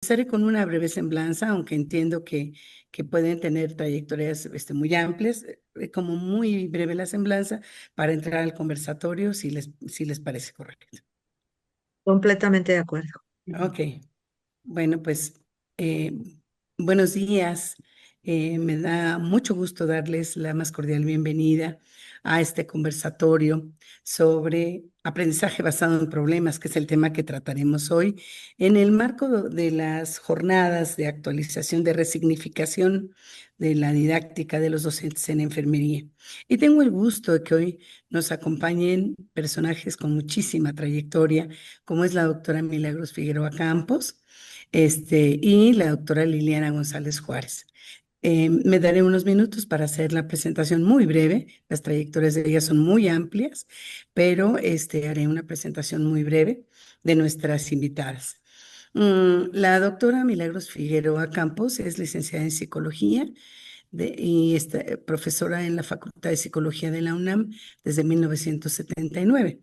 Empezaré con una breve semblanza, aunque entiendo que pueden tener trayectorias muy amplias, como muy breve la semblanza para entrar al conversatorio, si les parece correcto. Completamente de acuerdo. Ok, bueno, pues eh, buenos días. Me da mucho gusto darles la más cordial bienvenida a este conversatorio sobre aprendizaje basado en problemas, que es el tema que trataremos hoy, en el marco de las jornadas de actualización, de resignificación de la didáctica de los docentes en enfermería. Y tengo el gusto de que hoy nos acompañen personajes con muchísima trayectoria, como es la doctora Milagros Figueroa Campos, y la doctora Liliana González Juárez. Me daré unos minutos para hacer la presentación muy breve. Las trayectorias de ellas son muy amplias, pero haré una presentación muy breve de nuestras invitadas. La doctora Milagros Figueroa Campos es licenciada en psicología y profesora en la Facultad de Psicología de la UNAM desde 1979.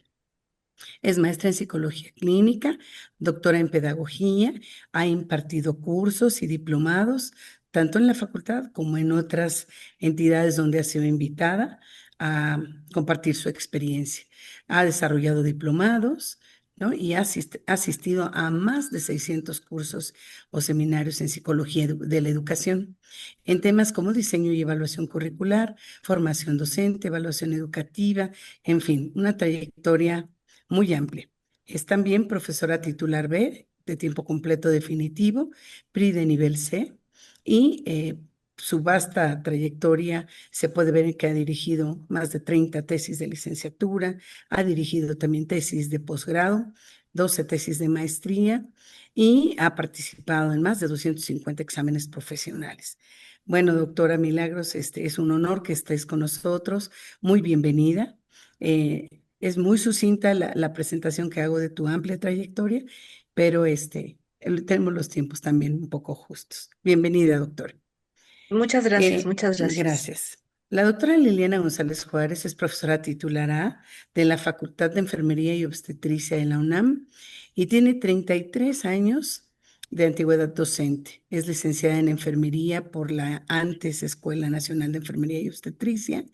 Es maestra en psicología clínica, doctora en pedagogía, ha impartido cursos y diplomados, tanto en la facultad como en otras entidades donde ha sido invitada a compartir su experiencia. Ha desarrollado diplomados, ¿no? Y ha asistido a más de 600 cursos o seminarios en psicología de la educación, en temas como diseño y evaluación curricular, formación docente, evaluación educativa, en fin, una trayectoria muy amplia. Es también profesora titular B de tiempo completo definitivo, PRI de nivel C, y su vasta trayectoria se puede ver en que ha dirigido más de 30 tesis de licenciatura, ha dirigido también tesis de posgrado, 12 tesis de maestría y ha participado en más de 250 exámenes profesionales. Bueno, doctora Milagros, es un honor que estés con nosotros. Muy bienvenida. Es muy sucinta la presentación que hago de tu amplia trayectoria, pero tenemos los tiempos también un poco justos. Bienvenida, doctora. Muchas gracias, muchas gracias. Gracias. La doctora Liliana González Juárez es profesora titular A de la Facultad de Enfermería y Obstetricia de la UNAM y tiene 33 años de antigüedad docente. Es licenciada en enfermería por la antes Escuela Nacional de Enfermería y Obstetricia,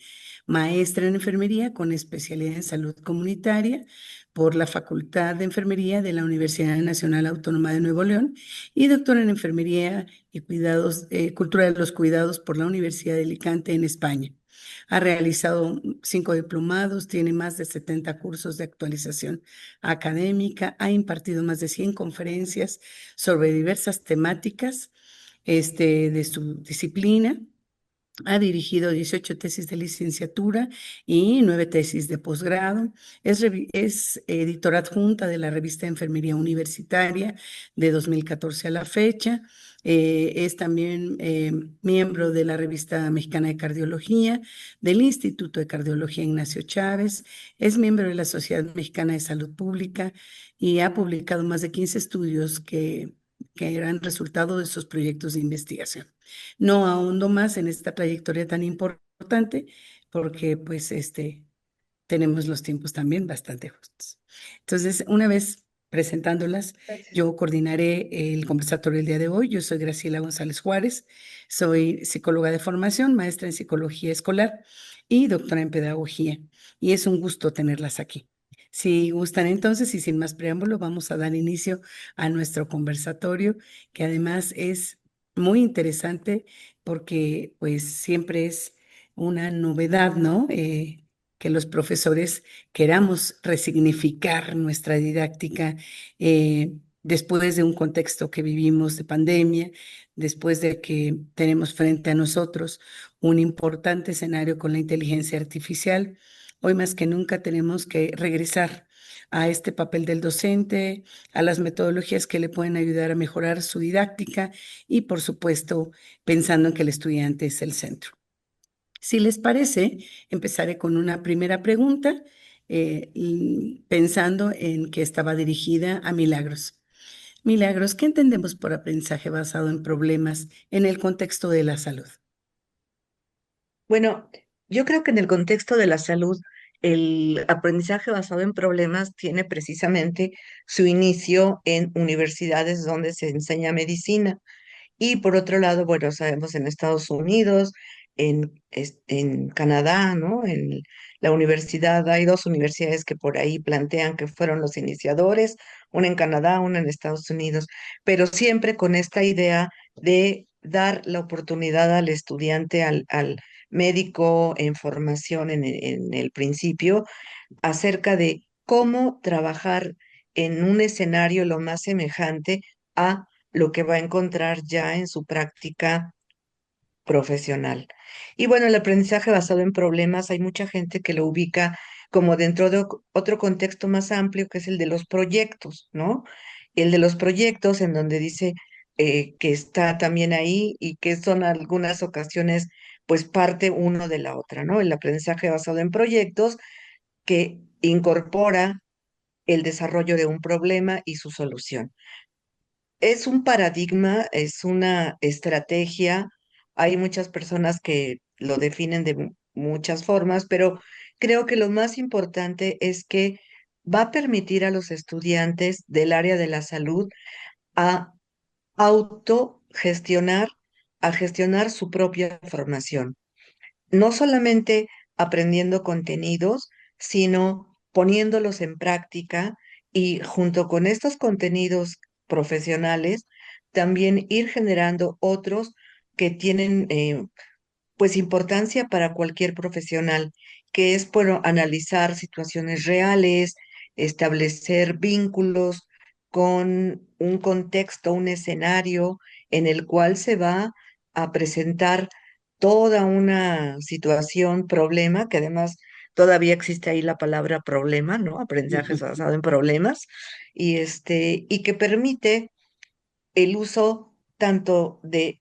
maestra en enfermería con especialidad en salud comunitaria por la Facultad de Enfermería de la Universidad Nacional Autónoma de Nuevo León y doctora en enfermería y cuidados, cultura de los cuidados por la Universidad de Alicante en España. Ha realizado 5 diplomados, tiene más de 70 cursos de actualización académica, ha impartido más de 100 conferencias sobre diversas temáticas de su disciplina. Ha dirigido 18 tesis de licenciatura y 9 tesis de posgrado. Es editora adjunta de la revista Enfermería Universitaria de 2014 a la fecha. Es también miembro de la revista Mexicana de Cardiología, del Instituto de Cardiología Ignacio Chávez. Es miembro de la Sociedad Mexicana de Salud Pública y ha publicado más de 15 estudios que eran resultado de sus proyectos de investigación. No ahondo más en esta trayectoria tan importante porque pues tenemos los tiempos también bastante justos. Entonces, una vez presentándolas, Gracias. yo coordinaré el conversatorio del día de hoy. Yo soy Graciela González Juárez, soy psicóloga de formación, maestra en psicología escolar y doctora en pedagogía. Y es un gusto tenerlas aquí. Si gustan entonces y sin más preámbulo, vamos a dar inicio a nuestro conversatorio, que además es muy interesante porque pues siempre es una novedad, ¿no? Que los profesores queramos resignificar nuestra didáctica después de un contexto que vivimos de pandemia, después de que tenemos frente a nosotros un importante escenario con la inteligencia artificial. Hoy más que nunca tenemos que regresar a este papel del docente, a las metodologías que le pueden ayudar a mejorar su didáctica y, por supuesto, pensando en que el estudiante es el centro. Si les parece, empezaré con una primera pregunta, pensando en que estaba dirigida a Milagros. Milagros, ¿qué entendemos por aprendizaje basado en problemas en el contexto de la salud? Bueno, yo creo que en el contexto de la salud el aprendizaje basado en problemas tiene precisamente su inicio en universidades donde se enseña medicina. Y por otro lado, bueno, sabemos en Estados Unidos, en Canadá, ¿no? En la universidad, hay dos universidades que por ahí plantean que fueron los iniciadores, una en Canadá, una en Estados Unidos, pero siempre con esta idea de dar la oportunidad al estudiante, al médico en formación en el principio, acerca de cómo trabajar en un escenario lo más semejante a lo que va a encontrar ya en su práctica profesional. Y bueno, el aprendizaje basado en problemas, hay mucha gente que lo ubica como dentro de otro contexto más amplio, que es el de los proyectos, ¿no? El de los proyectos en donde dice que está también ahí y que son algunas ocasiones pues parte uno de la otra, ¿no? El aprendizaje basado en proyectos que incorpora el desarrollo de un problema y su solución. Es un paradigma, es una estrategia. Hay muchas personas que lo definen de muchas formas, pero creo que lo más importante es que va a permitir a los estudiantes del área de la salud a autogestionar, a gestionar su propia formación, no solamente aprendiendo contenidos, sino poniéndolos en práctica y junto con estos contenidos profesionales, también ir generando otros que tienen pues importancia para cualquier profesional, que es bueno, analizar situaciones reales, establecer vínculos con un contexto, un escenario en el cual se va a presentar toda una situación, problema, que además todavía existe ahí la palabra problema, ¿no? Aprendizaje Ujú. basado en problemas, y que permite el uso tanto de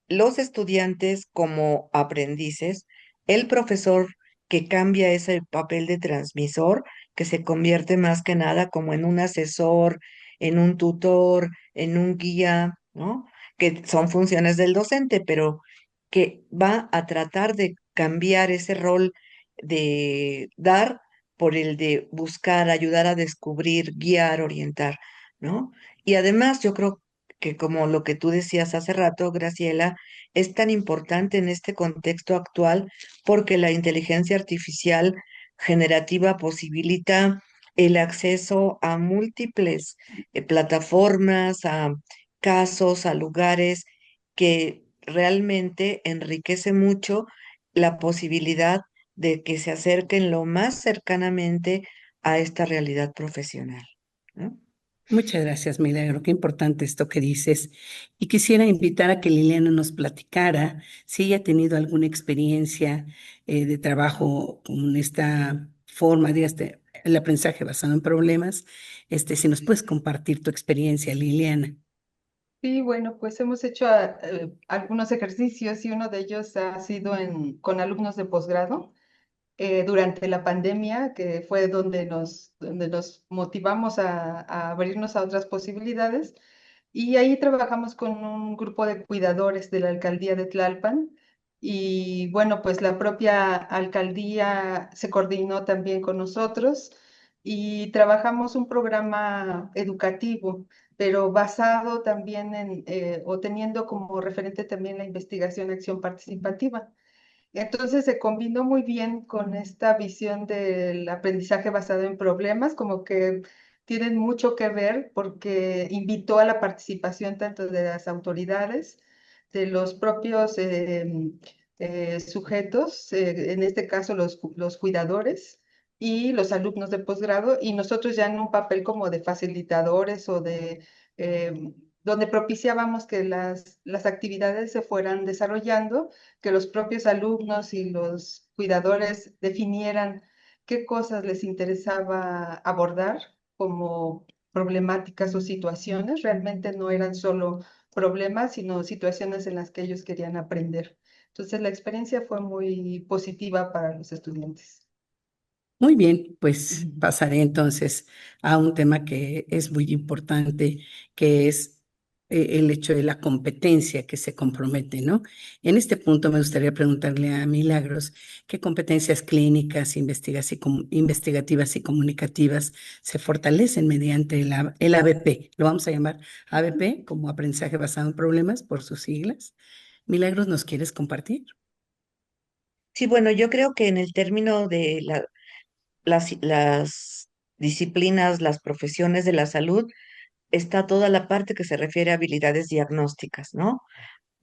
los estudiantes como aprendices, el profesor que cambia ese papel de transmisor, que se convierte más que nada como en un asesor, en un tutor, en un guía, ¿no? Que son funciones del docente, pero que va a tratar de cambiar ese rol de dar por el de buscar, ayudar a descubrir, guiar, orientar, ¿no? Y además yo creo que como lo que tú decías hace rato, Graciela, es tan importante en este contexto actual porque la inteligencia artificial generativa posibilita el acceso a múltiples plataformas, a casos, a lugares que realmente enriquece mucho la posibilidad de que se acerquen lo más cercanamente a esta realidad profesional, ¿no? Muchas gracias, Milagro. Qué importante esto que dices. Y quisiera invitar a que Liliana nos platicara si ella ha tenido alguna experiencia de trabajo con esta forma de el aprendizaje basado en problemas. Si nos puedes compartir tu experiencia, Liliana. Sí, bueno, pues hemos hecho algunos ejercicios y uno de ellos ha sido con alumnos de posgrado durante la pandemia, que fue donde nos motivamos a abrirnos a otras posibilidades. Y ahí trabajamos con un grupo de cuidadores de la alcaldía de Tlalpan. Y bueno, pues la propia alcaldía se coordinó también con nosotros y trabajamos un programa educativo, pero basado también o teniendo como referente también la investigación acción participativa. Entonces se combinó muy bien con esta visión del aprendizaje basado en problemas, como que tienen mucho que ver porque invitó a la participación tanto de las autoridades, de los propios sujetos, en este caso los cuidadores y los alumnos de posgrado, y nosotros ya en un papel como de facilitadores o de donde propiciábamos que las actividades se fueran desarrollando, que los propios alumnos y los cuidadores definieran qué cosas les interesaba abordar como problemáticas o situaciones. Realmente no eran solo problemas, sino situaciones en las que ellos querían aprender. Entonces, la experiencia fue muy positiva para los estudiantes. Muy bien, pues pasaré entonces a un tema que es muy importante, que es el hecho de la competencia que se compromete, ¿no? En este punto me gustaría preguntarle a Milagros qué competencias clínicas, investigativas y comunicativas se fortalecen mediante el ABP. Lo vamos a llamar ABP como aprendizaje basado en problemas por sus siglas. Milagros, ¿nos quieres compartir? Sí, bueno, yo creo que en el término de las disciplinas, las profesiones de la salud, está toda la parte que se refiere a habilidades diagnósticas, ¿no?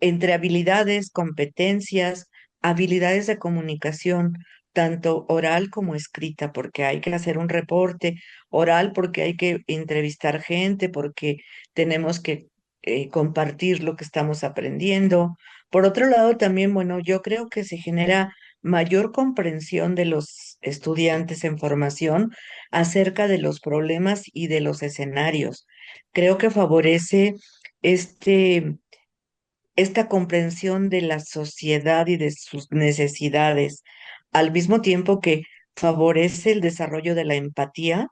Entre habilidades, competencias, habilidades de comunicación, tanto oral como escrita, porque hay que hacer un reporte oral, porque hay que entrevistar gente, porque tenemos que compartir lo que estamos aprendiendo. Por otro lado, también, bueno, yo creo que se genera mayor comprensión de los estudiantes en formación acerca de los problemas y de los escenarios. Creo que favorece este esta comprensión de la sociedad y de sus necesidades, al mismo tiempo que favorece el desarrollo de la empatía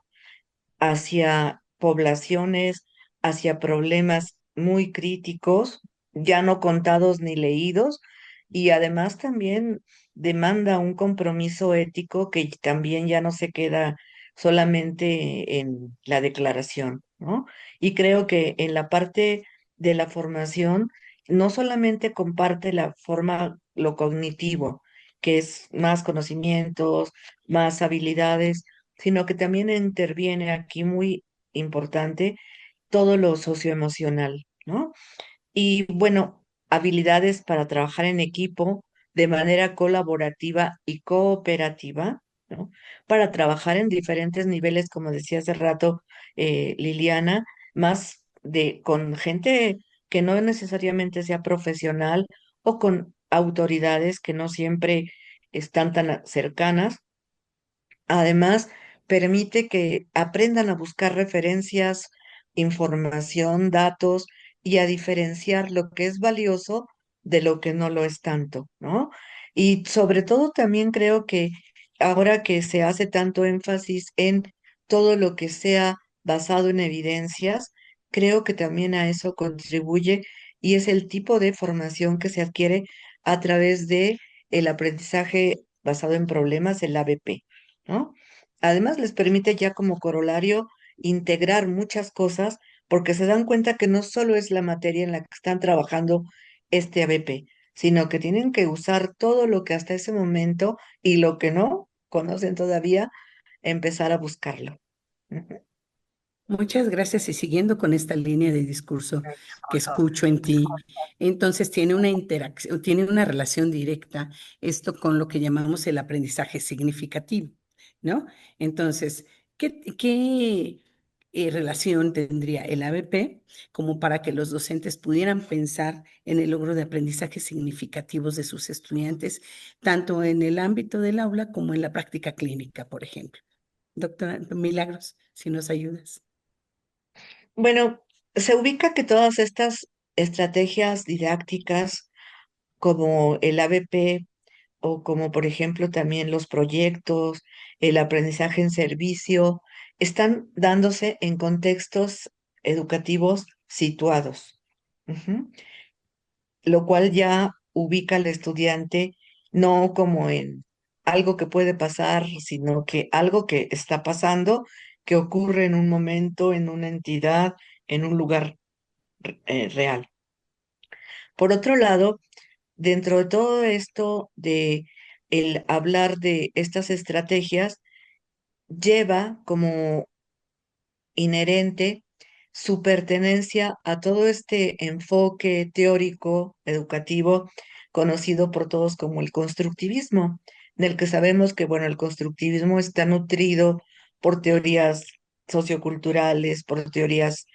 hacia poblaciones, hacia problemas muy críticos, ya no contados ni leídos, y además también demanda un compromiso ético que también ya no se queda solamente en la declaración, ¿no? Y creo que en la parte de la formación no solamente comparte la forma, lo cognitivo, que es más conocimientos, más habilidades, sino que también interviene aquí muy importante todo lo socioemocional, ¿no? Y bueno, habilidades para trabajar en equipo de manera colaborativa y cooperativa, ¿no? Para trabajar en diferentes niveles, como decía hace rato Liliana, más con gente que no necesariamente sea profesional o con autoridades que no siempre están tan cercanas. Además, permite que aprendan a buscar referencias, información, datos y a diferenciar lo que es valioso de lo que no lo es tanto, ¿no? Y sobre todo también creo que ahora que se hace tanto énfasis en todo lo que sea basado en evidencias, creo que también a eso contribuye y es el tipo de formación que se adquiere a través de el aprendizaje basado en problemas, el ABP. ¿No? Además, les permite ya como corolario integrar muchas cosas porque se dan cuenta que no solo es la materia en la que están trabajando este ABP, sino que tienen que usar todo lo que hasta ese momento y lo que no conocen todavía, empezar a buscarlo. Ujú. Muchas gracias. Y siguiendo con esta línea de discurso que escucho en ti, entonces tiene una interacción, tiene una relación directa esto con lo que llamamos el aprendizaje significativo, ¿no? Entonces, ¿qué relación tendría el ABP como para que los docentes pudieran pensar en el logro de aprendizajes significativos de sus estudiantes, tanto en el ámbito del aula como en la práctica clínica, por ejemplo? Doctora Milagros, si nos ayudas. Bueno, se ubica que todas estas estrategias didácticas como el ABP o como por ejemplo también los proyectos, el aprendizaje en servicio, están dándose en contextos educativos situados, ujú, lo cual ya ubica al estudiante no como en algo que puede pasar, sino que algo que está pasando, que ocurre en un momento, en una entidad, en un lugar real. Por otro lado, dentro de todo esto de el hablar de estas estrategias, lleva como inherente su pertenencia a todo este enfoque teórico, educativo, conocido por todos como el constructivismo, del que sabemos que, bueno, el constructivismo está nutrido por teorías socioculturales, por teorías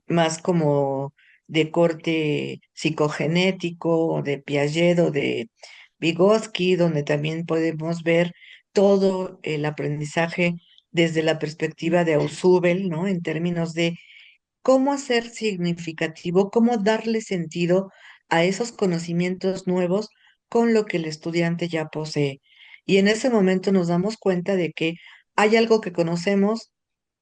más como de corte psicogenético, de Piaget o de Vygotsky, donde también podemos ver todo el aprendizaje desde la perspectiva de Ausubel, ¿no? En términos de cómo hacer significativo, cómo darle sentido a esos conocimientos nuevos con lo que el estudiante ya posee. Y en ese momento nos damos cuenta de que hay algo que conocemos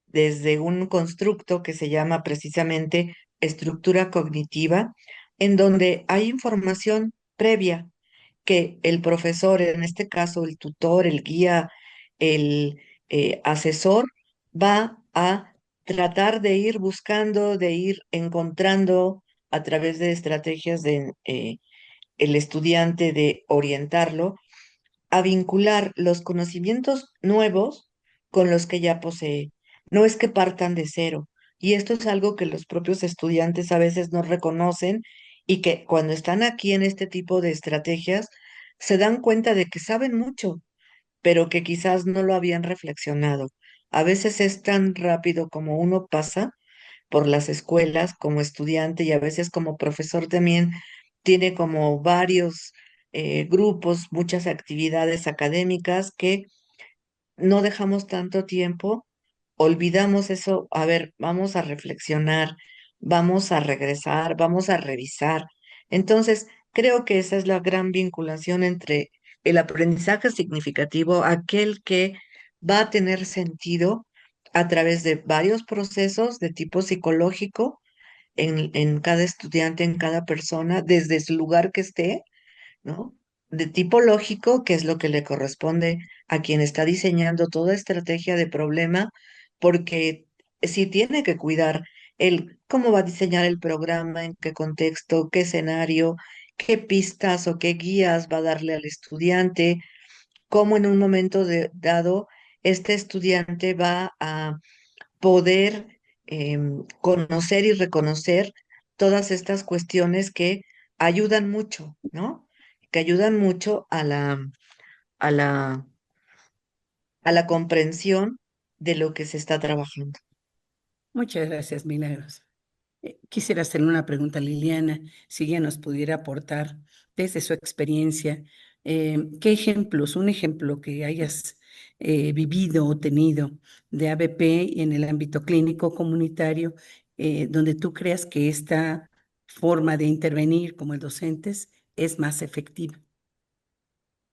desde un constructo que se llama precisamente estructura cognitiva en donde hay información previa que el profesor, en este caso el tutor, el guía, el asesor, va a tratar de ir buscando, de ir encontrando a través de estrategias de el estudiante de orientarlo a vincular los conocimientos nuevos con los que ya posee. No es que partan de cero. Y esto es algo que los propios estudiantes a veces no reconocen y que cuando están aquí en este tipo de estrategias se dan cuenta de que saben mucho, pero que quizás no lo habían reflexionado. A veces es tan rápido como uno pasa por las escuelas como estudiante y a veces como profesor también tiene como varios grupos, muchas actividades académicas que no dejamos tanto tiempo, olvidamos eso, a ver, vamos a reflexionar, vamos a regresar, vamos a revisar. Entonces, creo que esa es la gran vinculación entre el aprendizaje significativo, aquel que va a tener sentido a través de varios procesos de tipo psicológico en cada estudiante, en cada persona, desde su lugar que esté, ¿no? De tipo lógico, que es lo que le corresponde a quien está diseñando toda estrategia de problema, porque sí tiene que cuidar el cómo va a diseñar el programa, en qué contexto, qué escenario, qué pistas o qué guías va a darle al estudiante, cómo en un momento dado este estudiante va a poder conocer y reconocer todas estas cuestiones que ayudan mucho, ¿no? Que ayudan mucho a la, a la comprensión de lo que se está trabajando. Muchas gracias, Milagros. Quisiera hacerle una pregunta a Liliana, si ella nos pudiera aportar desde su experiencia, ¿qué ejemplos, un ejemplo que hayas vivido o tenido de ABP en el ámbito clínico comunitario, donde tú creas que esta forma de intervenir como docentes es más efectiva?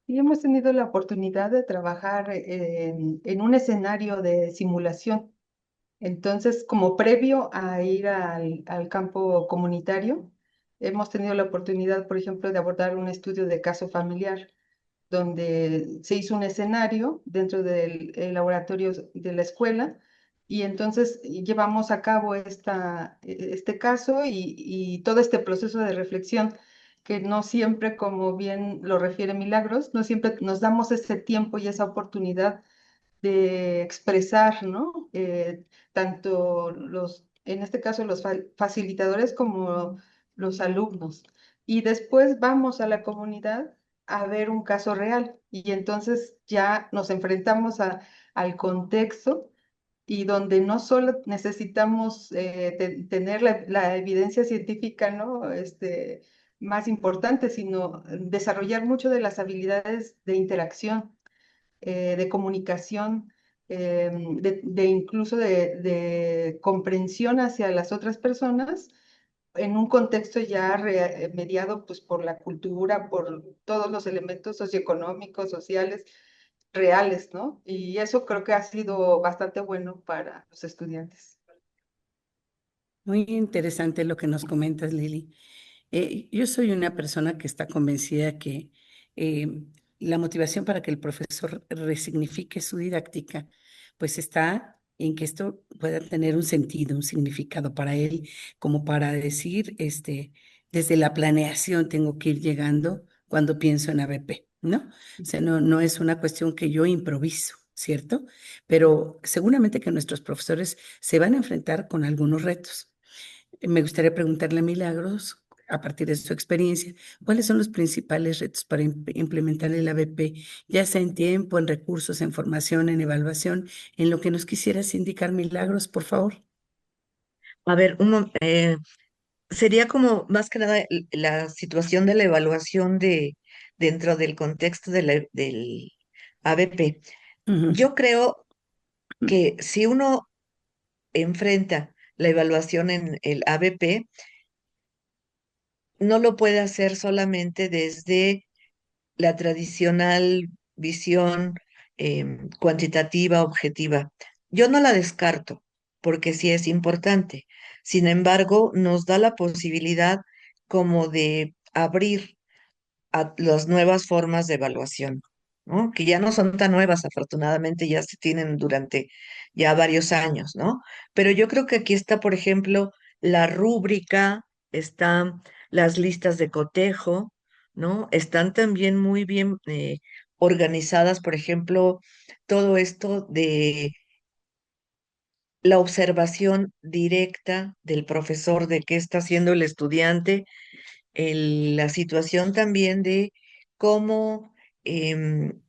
Y hemos tenido la oportunidad de trabajar en un escenario de simulación. Entonces, como previo a ir al campo comunitario, hemos tenido la oportunidad, por ejemplo, de abordar un estudio de caso familiar, donde se hizo un escenario dentro del el laboratorio de la escuela y entonces llevamos a cabo este caso y todo este proceso de reflexión que no siempre, como bien lo refiere Milagros, no siempre nos damos ese tiempo y esa oportunidad de expresar, ¿no? Tanto en este caso, los facilitadores como los alumnos. Y después vamos a la comunidad a ver un caso real y entonces ya nos enfrentamos al contexto y donde no solo necesitamos tener la evidencia científica, ¿no? Más importante, sino desarrollar mucho de las habilidades de interacción, de comunicación, de incluso de comprensión hacia las otras personas en un contexto ya mediado pues, por la cultura, por todos los elementos socioeconómicos, sociales, reales, ¿no? Y eso creo que ha sido bastante bueno para los estudiantes. Muy interesante lo que nos comentas, Lili. Yo soy una persona que está convencida que eh, la motivación para que el profesor resignifique su didáctica, pues está en que esto pueda tener un sentido, un significado para él, como para decir, desde la planeación tengo que ir llegando cuando pienso en ABP, ¿no? O sea, no es una cuestión que yo improviso, ¿cierto? Pero seguramente que nuestros profesores se van a enfrentar con algunos retos. Me gustaría preguntarle a Milagros, a partir de su experiencia, ¿cuáles son los principales retos para implementar el ABP, ya sea en tiempo, en recursos, en formación, en evaluación, en lo que nos quisieras indicar, Milagros, por favor? A ver, sería como más que nada la situación de la evaluación dentro del contexto del ABP. Ujú. Yo creo que si uno enfrenta la evaluación en el ABP, no lo puede hacer solamente desde la tradicional visión cuantitativa, objetiva. Yo no la descarto, porque sí es importante. Sin embargo, nos da la posibilidad como de abrir a las nuevas formas de evaluación, ¿no? Que ya no son tan nuevas, afortunadamente ya se tienen durante ya varios años, ¿no? Pero yo creo que aquí está, por ejemplo, la rúbrica, están las listas de cotejo, ¿no? Están también muy bien organizadas, por ejemplo, todo esto de la observación directa del profesor de qué está haciendo el estudiante, la situación también de cómo em,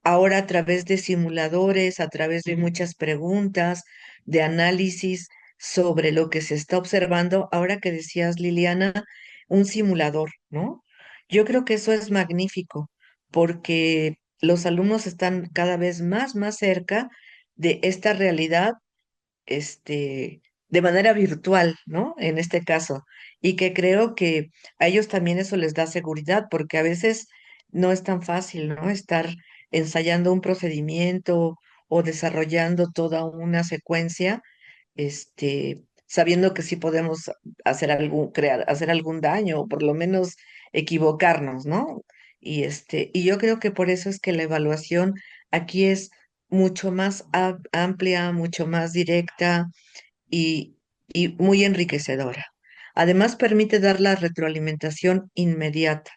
ahora a través de simuladores, a través de muchas preguntas, de análisis sobre lo que se está observando, ahora que decías, Liliana, un simulador, ¿no? Yo creo que eso es magnífico porque los alumnos están cada vez más cerca de esta realidad de manera virtual, ¿no? En este caso. Y que creo que a ellos también eso les da seguridad, porque a veces no es tan fácil, ¿no? Estar ensayando un procedimiento o desarrollando toda una secuencia, sabiendo que sí podemos hacer algún daño, o por lo menos equivocarnos, ¿no? Y yo creo que por eso es que la evaluación aquí es mucho más amplia, mucho más directa y, y muy enriquecedora. Además, permite dar la retroalimentación inmediata,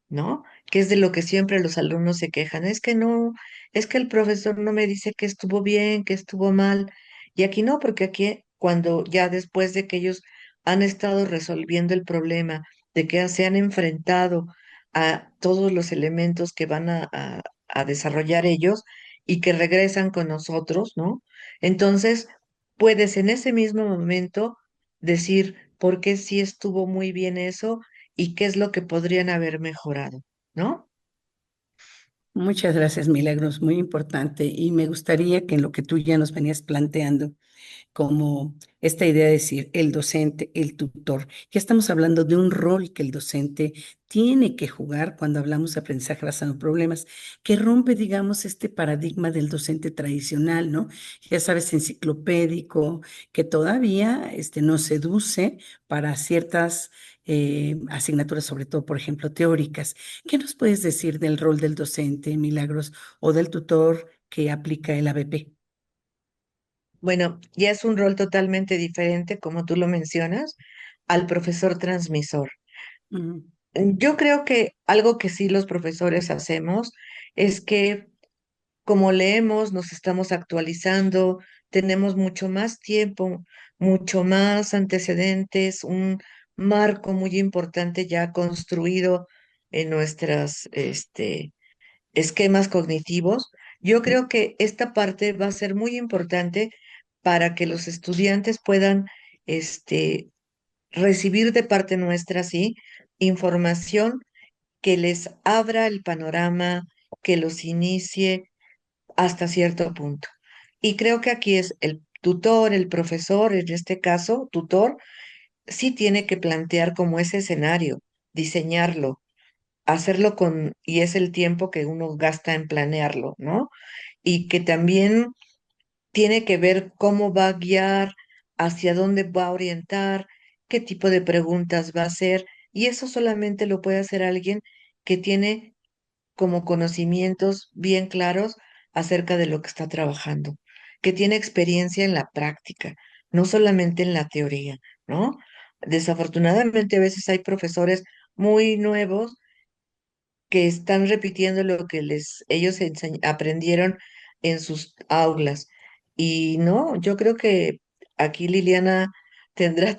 ¿no? Que es de lo que siempre los alumnos se quejan. Es que no, es que el profesor no me dice que estuvo bien, que estuvo mal. Y aquí no, porque aquí cuando ya después de que ellos han estado resolviendo el problema, de que se han enfrentado a todos los elementos que van a desarrollar ellos y que regresan con nosotros, ¿no? Entonces, puedes en ese mismo momento decir por qué sí estuvo muy bien eso y qué es lo que podrían haber mejorado, ¿no? Muchas gracias, Milagros, muy importante. Y me gustaría que en lo que tú ya nos venías planteando, como esta idea de decir el docente, el tutor. Ya estamos hablando de un rol que el docente tiene que jugar cuando hablamos de aprendizaje basado en problemas, que rompe, digamos, este paradigma del docente tradicional, ¿no? Ya sabes, enciclopédico, que todavía nos seduce para ciertas asignaturas, sobre todo, por ejemplo, teóricas. ¿Qué nos puedes decir del rol del docente, Milagros, o del tutor que aplica el ABP? Bueno, ya es un rol totalmente diferente, como tú lo mencionas, al profesor transmisor. Ujú. Yo creo que algo que sí los profesores hacemos es que como leemos, nos estamos actualizando, tenemos mucho más tiempo, mucho más antecedentes, un marco muy importante ya construido en nuestras, esquemas cognitivos. Yo creo que esta parte va a ser muy importante para que los estudiantes puedan, este, recibir de parte nuestra, sí, información que les abra el panorama, que los inicie hasta cierto punto. Y creo que aquí es el tutor, el profesor, en este caso, tutor, sí tiene que plantear como ese escenario, diseñarlo, hacerlo y es el tiempo que uno gasta en planearlo, ¿no? Y que también tiene que ver cómo va a guiar, hacia dónde va a orientar, qué tipo de preguntas va a hacer, y eso solamente lo puede hacer alguien que tiene como conocimientos bien claros acerca de lo que está trabajando, que tiene experiencia en la práctica, no solamente en la teoría, ¿no? Desafortunadamente a veces hay profesores muy nuevos que están repitiendo lo que ellos aprendieron en sus aulas. Y no, yo creo que aquí Liliana tendrá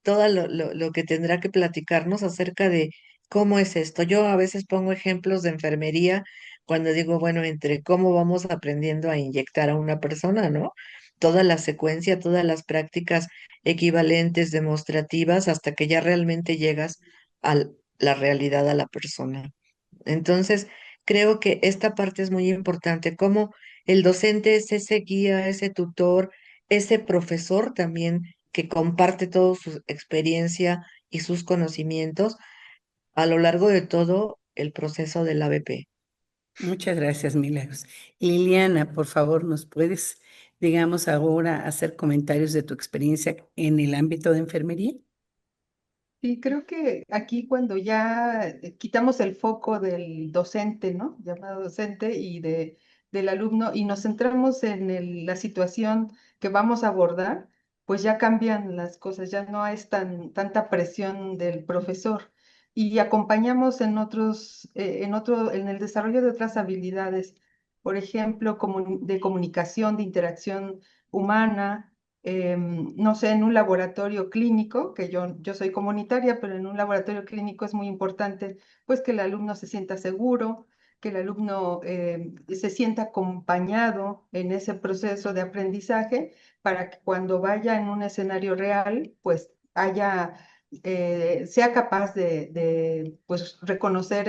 toda lo que tendrá que platicarnos acerca de cómo es esto. Yo a veces pongo ejemplos de enfermería cuando digo, bueno, entre cómo vamos aprendiendo a inyectar a una persona, ¿no? Toda la secuencia, todas las prácticas equivalentes, demostrativas, hasta que ya realmente llegas a la realidad a la persona. Entonces, creo que esta parte es muy importante, como el docente es ese guía, ese tutor, ese profesor también que comparte toda su experiencia y sus conocimientos a lo largo de todo el proceso del ABP. Muchas gracias, Milagros. Liliana, por favor, ¿nos puedes digamos, ahora hacer comentarios de tu experiencia en el ámbito de enfermería? Sí, creo que aquí cuando ya quitamos el foco del docente, ¿no? Llamado docente del alumno y nos centramos en la situación que vamos a abordar, pues ya cambian las cosas, ya no es tanta presión del profesor y acompañamos en el desarrollo de otras habilidades, por ejemplo, de comunicación, de interacción humana, no sé, en un laboratorio clínico, que yo soy comunitaria, pero en un laboratorio clínico es muy importante, pues que el alumno se sienta seguro, que el alumno se sienta acompañado en ese proceso de aprendizaje para que cuando vaya en un escenario real, pues sea capaz pues, reconocer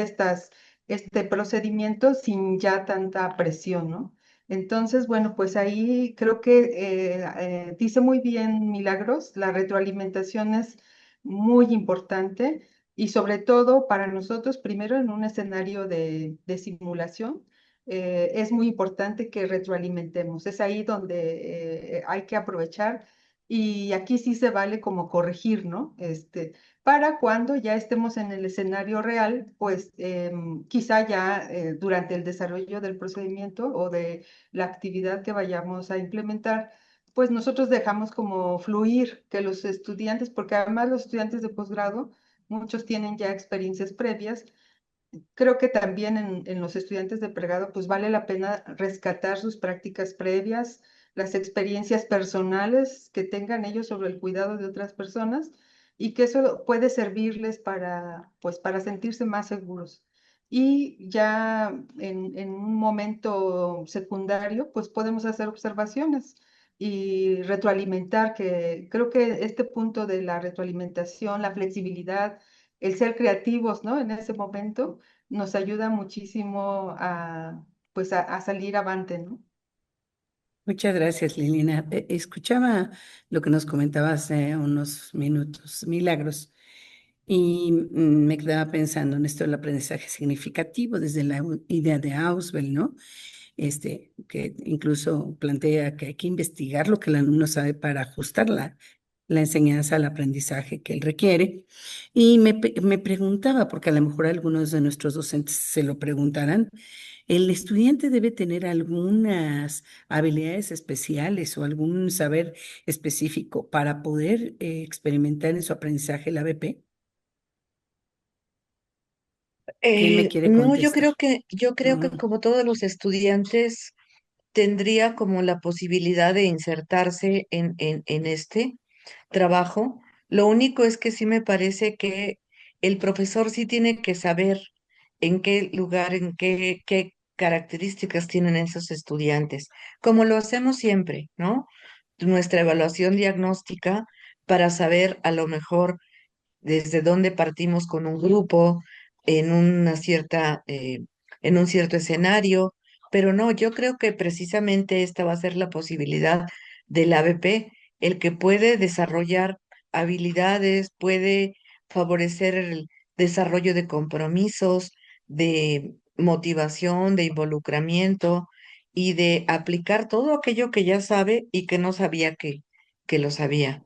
este procedimiento sin ya tanta presión, ¿no? Entonces, bueno, pues ahí creo que dice muy bien Milagros, la retroalimentación es muy importante y sobre todo para nosotros, primero en un escenario de simulación, es muy importante que retroalimentemos. Es ahí donde hay que aprovechar y aquí sí se vale como corregir, ¿no? Para cuando ya estemos en el escenario real, pues quizá ya durante el desarrollo del procedimiento o de la actividad que vayamos a implementar, pues nosotros dejamos como fluir que los estudiantes, porque además los estudiantes de posgrado, muchos tienen ya experiencias previas. Creo que también en los estudiantes de pregrado, pues vale la pena rescatar sus prácticas previas, las experiencias personales que tengan ellos sobre el cuidado de otras personas y que eso puede servirles pues, para sentirse más seguros. Y ya en un momento secundario, pues podemos hacer observaciones y retroalimentar, que creo que este punto de la retroalimentación, la flexibilidad, el ser creativos, ¿no? En ese momento nos ayuda muchísimo pues a salir avante, ¿no? Muchas gracias, Liliana. Escuchaba lo que nos comentabas hace unos minutos, Milagros, y me quedaba pensando en esto del aprendizaje significativo desde la idea de Auswell, ¿no? Que incluso plantea que hay que investigar lo que el alumno sabe para ajustar la enseñanza al aprendizaje que él requiere. Y me preguntaba, porque a lo mejor algunos de nuestros docentes se lo preguntarán, ¿el estudiante debe tener algunas habilidades especiales o algún saber específico para poder experimentar en su aprendizaje el ABP? ¿Quién me quiere No, contestar? yo creo que Mm, como todos los estudiantes tendría como la posibilidad de insertarse en este trabajo. Lo único es que sí me parece que el profesor sí tiene que saber en qué lugar, qué características tienen esos estudiantes, como lo hacemos siempre, ¿no? Nuestra evaluación diagnóstica para saber a lo mejor desde dónde partimos con un grupo en en un cierto escenario, pero no, yo creo que precisamente esta va a ser la posibilidad del ABP, el que puede desarrollar habilidades, puede favorecer el desarrollo de compromisos, de motivación, de involucramiento y de aplicar todo aquello que ya sabe y que no sabía que lo sabía,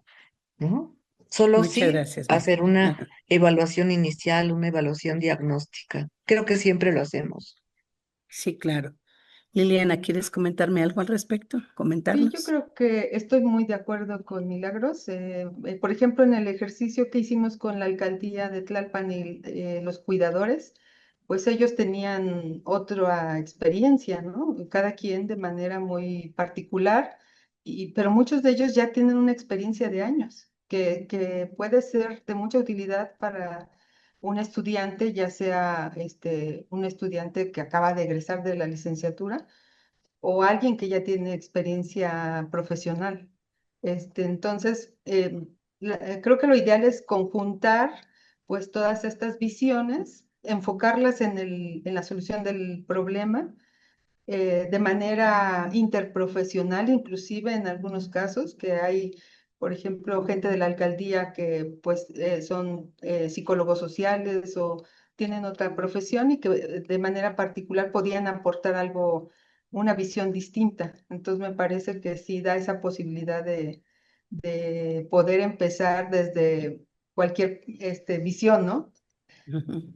¿no? Solo muchas sí gracias, hacer Miguel. una Ajá. evaluación inicial, una evaluación diagnóstica. Creo que siempre lo hacemos. Sí, claro. Liliana, ¿quieres comentarme algo al respecto? Sí, yo ¿Comentarnos? creo que estoy muy de acuerdo con Milagros. Por ejemplo, en el ejercicio que hicimos con la alcaldía de Tlalpan y los cuidadores, pues ellos tenían otra experiencia, ¿no? Cada quien de manera muy particular, pero muchos de ellos ya tienen una experiencia de años que puede ser de mucha utilidad para un estudiante, ya sea un estudiante que acaba de egresar de la licenciatura o alguien que ya tiene experiencia profesional. Entonces, creo que lo ideal es conjuntar pues todas estas visiones, enfocarlas en la solución del problema de manera interprofesional, inclusive en algunos casos que hay, por ejemplo, gente de la alcaldía que pues son psicólogos sociales o tienen otra profesión y que de manera particular podían aportar algo una visión distinta. Entonces me parece que sí da esa posibilidad de poder empezar desde cualquier visión, ¿no? Ujú.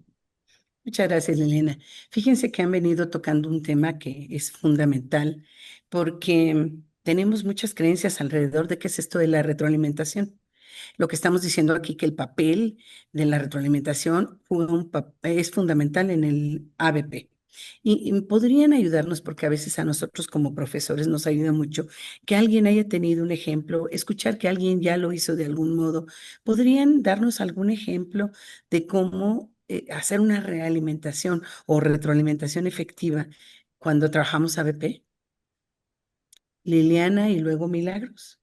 Muchas gracias, Liliana. Fíjense que han venido tocando un tema que es fundamental porque tenemos muchas creencias alrededor de qué es esto de la retroalimentación. Lo que estamos diciendo aquí, que el papel de la retroalimentación es fundamental en el ABP. Y podrían ayudarnos, porque a veces a nosotros como profesores nos ayuda mucho que alguien haya tenido un ejemplo, escuchar que alguien ya lo hizo de algún modo. ¿Podrían darnos algún ejemplo de cómo hacer una realimentación o retroalimentación efectiva cuando trabajamos ABP? Liliana y luego Milagros.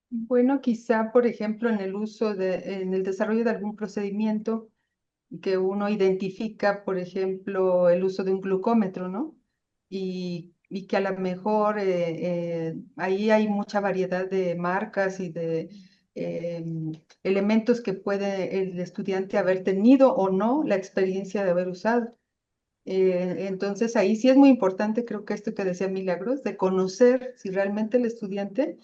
Bueno, quizá, por ejemplo, en el desarrollo de algún procedimiento que uno identifica, por ejemplo, el uso de un glucómetro, ¿no? Y que a lo mejor ahí hay mucha variedad de marcas y de elementos que puede el estudiante haber tenido o no la experiencia de haber usado. Entonces ahí sí es muy importante, creo que esto que decía Milagros, de conocer si realmente el estudiante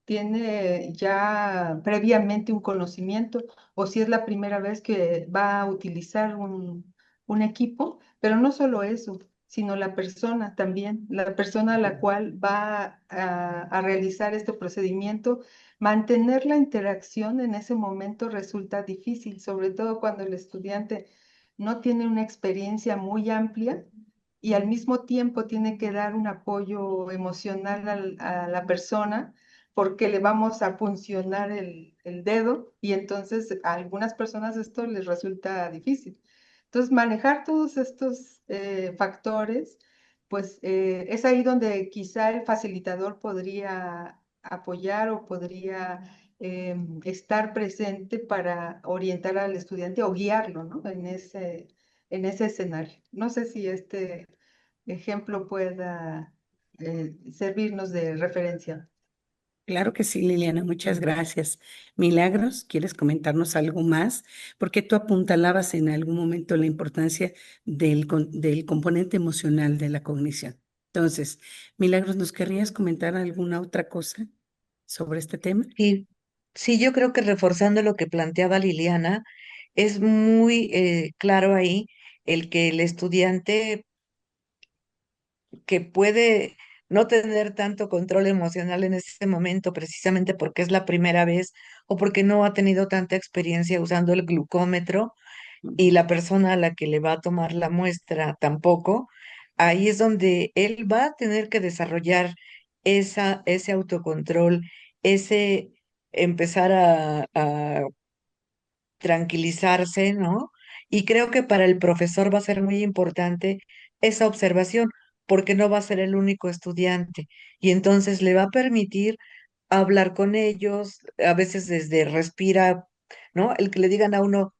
tiene ya previamente un conocimiento o si es la primera vez que va a utilizar un equipo, pero no solo eso, sino la persona también, la persona a la cual va a realizar este procedimiento, mantener la interacción en ese momento resulta difícil, sobre todo cuando el estudiante no tiene una experiencia muy amplia y al mismo tiempo tiene que dar un apoyo emocional a la persona porque le vamos a funcionar el dedo y entonces a algunas personas esto les resulta difícil. Entonces, manejar todos estos factores, pues es ahí donde quizá el facilitador podría apoyar o podría estar presente para orientar al estudiante o guiarlo, ¿no? En ese escenario. No sé si este ejemplo pueda servirnos de referencia. Claro que sí, Liliana, muchas gracias. Milagros, ¿quieres comentarnos algo más? Porque tú apuntalabas en algún momento la importancia del componente emocional de la cognición. Entonces, Milagros, ¿nos querrías comentar alguna otra cosa sobre este tema? Sí, sí, yo creo que reforzando lo que planteaba Liliana, es muy claro ahí el que el estudiante que puede no tener tanto control emocional en ese momento, precisamente porque es la primera vez o porque no ha tenido tanta experiencia usando el glucómetro y la persona a la que le va a tomar la muestra tampoco, ahí es donde él va a tener que desarrollar ese autocontrol, ese empezar a tranquilizarse, ¿no? Y creo que para el profesor va a ser muy importante esa observación, porque no va a ser el único estudiante. Y entonces le va a permitir hablar con ellos, a veces desde respira, ¿no? El que le digan a uno,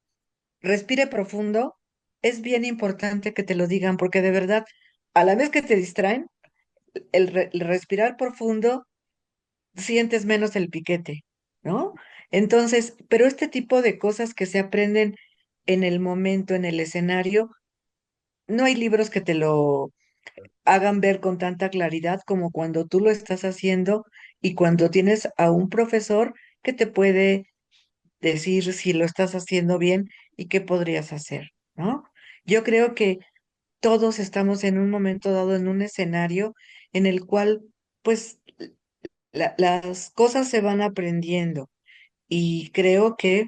respire profundo, es bien importante que te lo digan, porque de verdad, a la vez que te distraen, el respirar profundo sientes menos el piquete, ¿no? Entonces, pero este tipo de cosas que se aprenden en el momento, en el escenario, no hay libros que te lo hagan ver con tanta claridad como cuando tú lo estás haciendo y cuando tienes a un profesor que te puede decir si lo estás haciendo bien y qué podrías hacer, ¿no? Yo creo que todos estamos en un momento dado en un escenario en el cual, pues, las cosas se van aprendiendo y creo que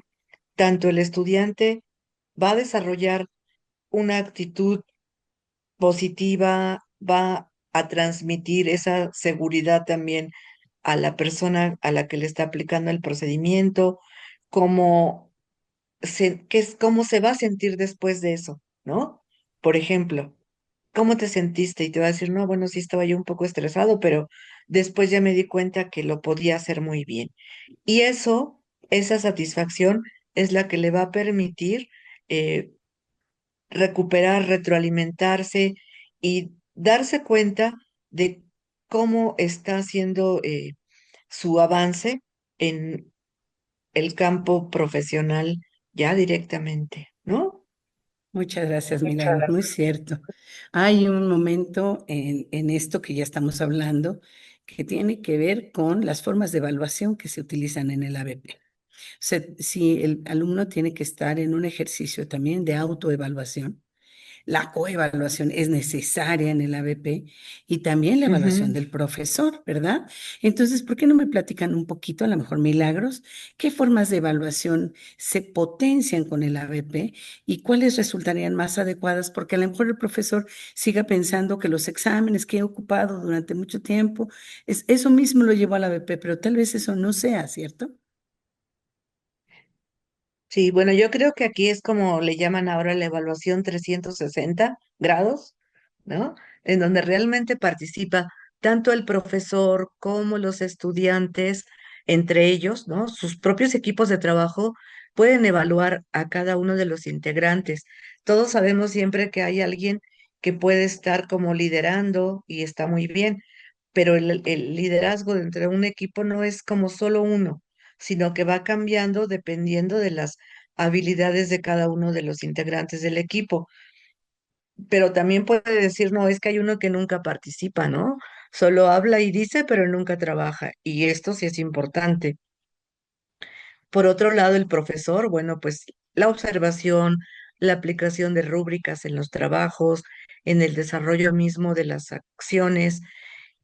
tanto el estudiante va a desarrollar una actitud positiva, va a transmitir esa seguridad también a la persona a la que le está aplicando el procedimiento, cómo cómo se va a sentir después de eso, ¿no? Por ejemplo, ¿cómo te sentiste? Y te va a decir, no, bueno, sí estaba yo un poco estresado, pero después ya me di cuenta que lo podía hacer muy bien. Y eso, esa satisfacción es la que le va a permitir eh, recuperar, retroalimentarse y darse cuenta de cómo está haciendo su avance en el campo profesional ya directamente, ¿no? Muchas gracias, Milagros, muy cierto. Hay un momento en esto que ya estamos hablando que tiene que ver con las formas de evaluación que se utilizan en el ABP. O sea, si el alumno tiene que estar en un ejercicio también de autoevaluación, la coevaluación es necesaria en el ABP y también la evaluación Ujú. del profesor, ¿verdad? Entonces, ¿por qué no me platican un poquito, a lo mejor Milagros, qué formas de evaluación se potencian con el ABP y cuáles resultarían más adecuadas? Porque a lo mejor el profesor siga pensando que los exámenes que he ocupado durante mucho tiempo, eso mismo lo llevó al ABP, pero tal vez eso no sea, ¿cierto? Sí, bueno, yo creo que aquí es como le llaman ahora la evaluación 360 grados, ¿no? En donde realmente participa tanto el profesor como los estudiantes, entre ellos, ¿no? Sus propios equipos de trabajo pueden evaluar a cada uno de los integrantes. Todos sabemos siempre que hay alguien que puede estar como liderando y está muy bien, pero el liderazgo dentro de un equipo no es como solo uno, sino que va cambiando dependiendo de las habilidades de cada uno de los integrantes del equipo. Pero también puede decir, no, es que hay uno que nunca participa, ¿no? Solo habla y dice, pero nunca trabaja. Y esto sí es importante. Por otro lado, el profesor, bueno, pues la observación, la aplicación de rúbricas en los trabajos, en el desarrollo mismo de las acciones,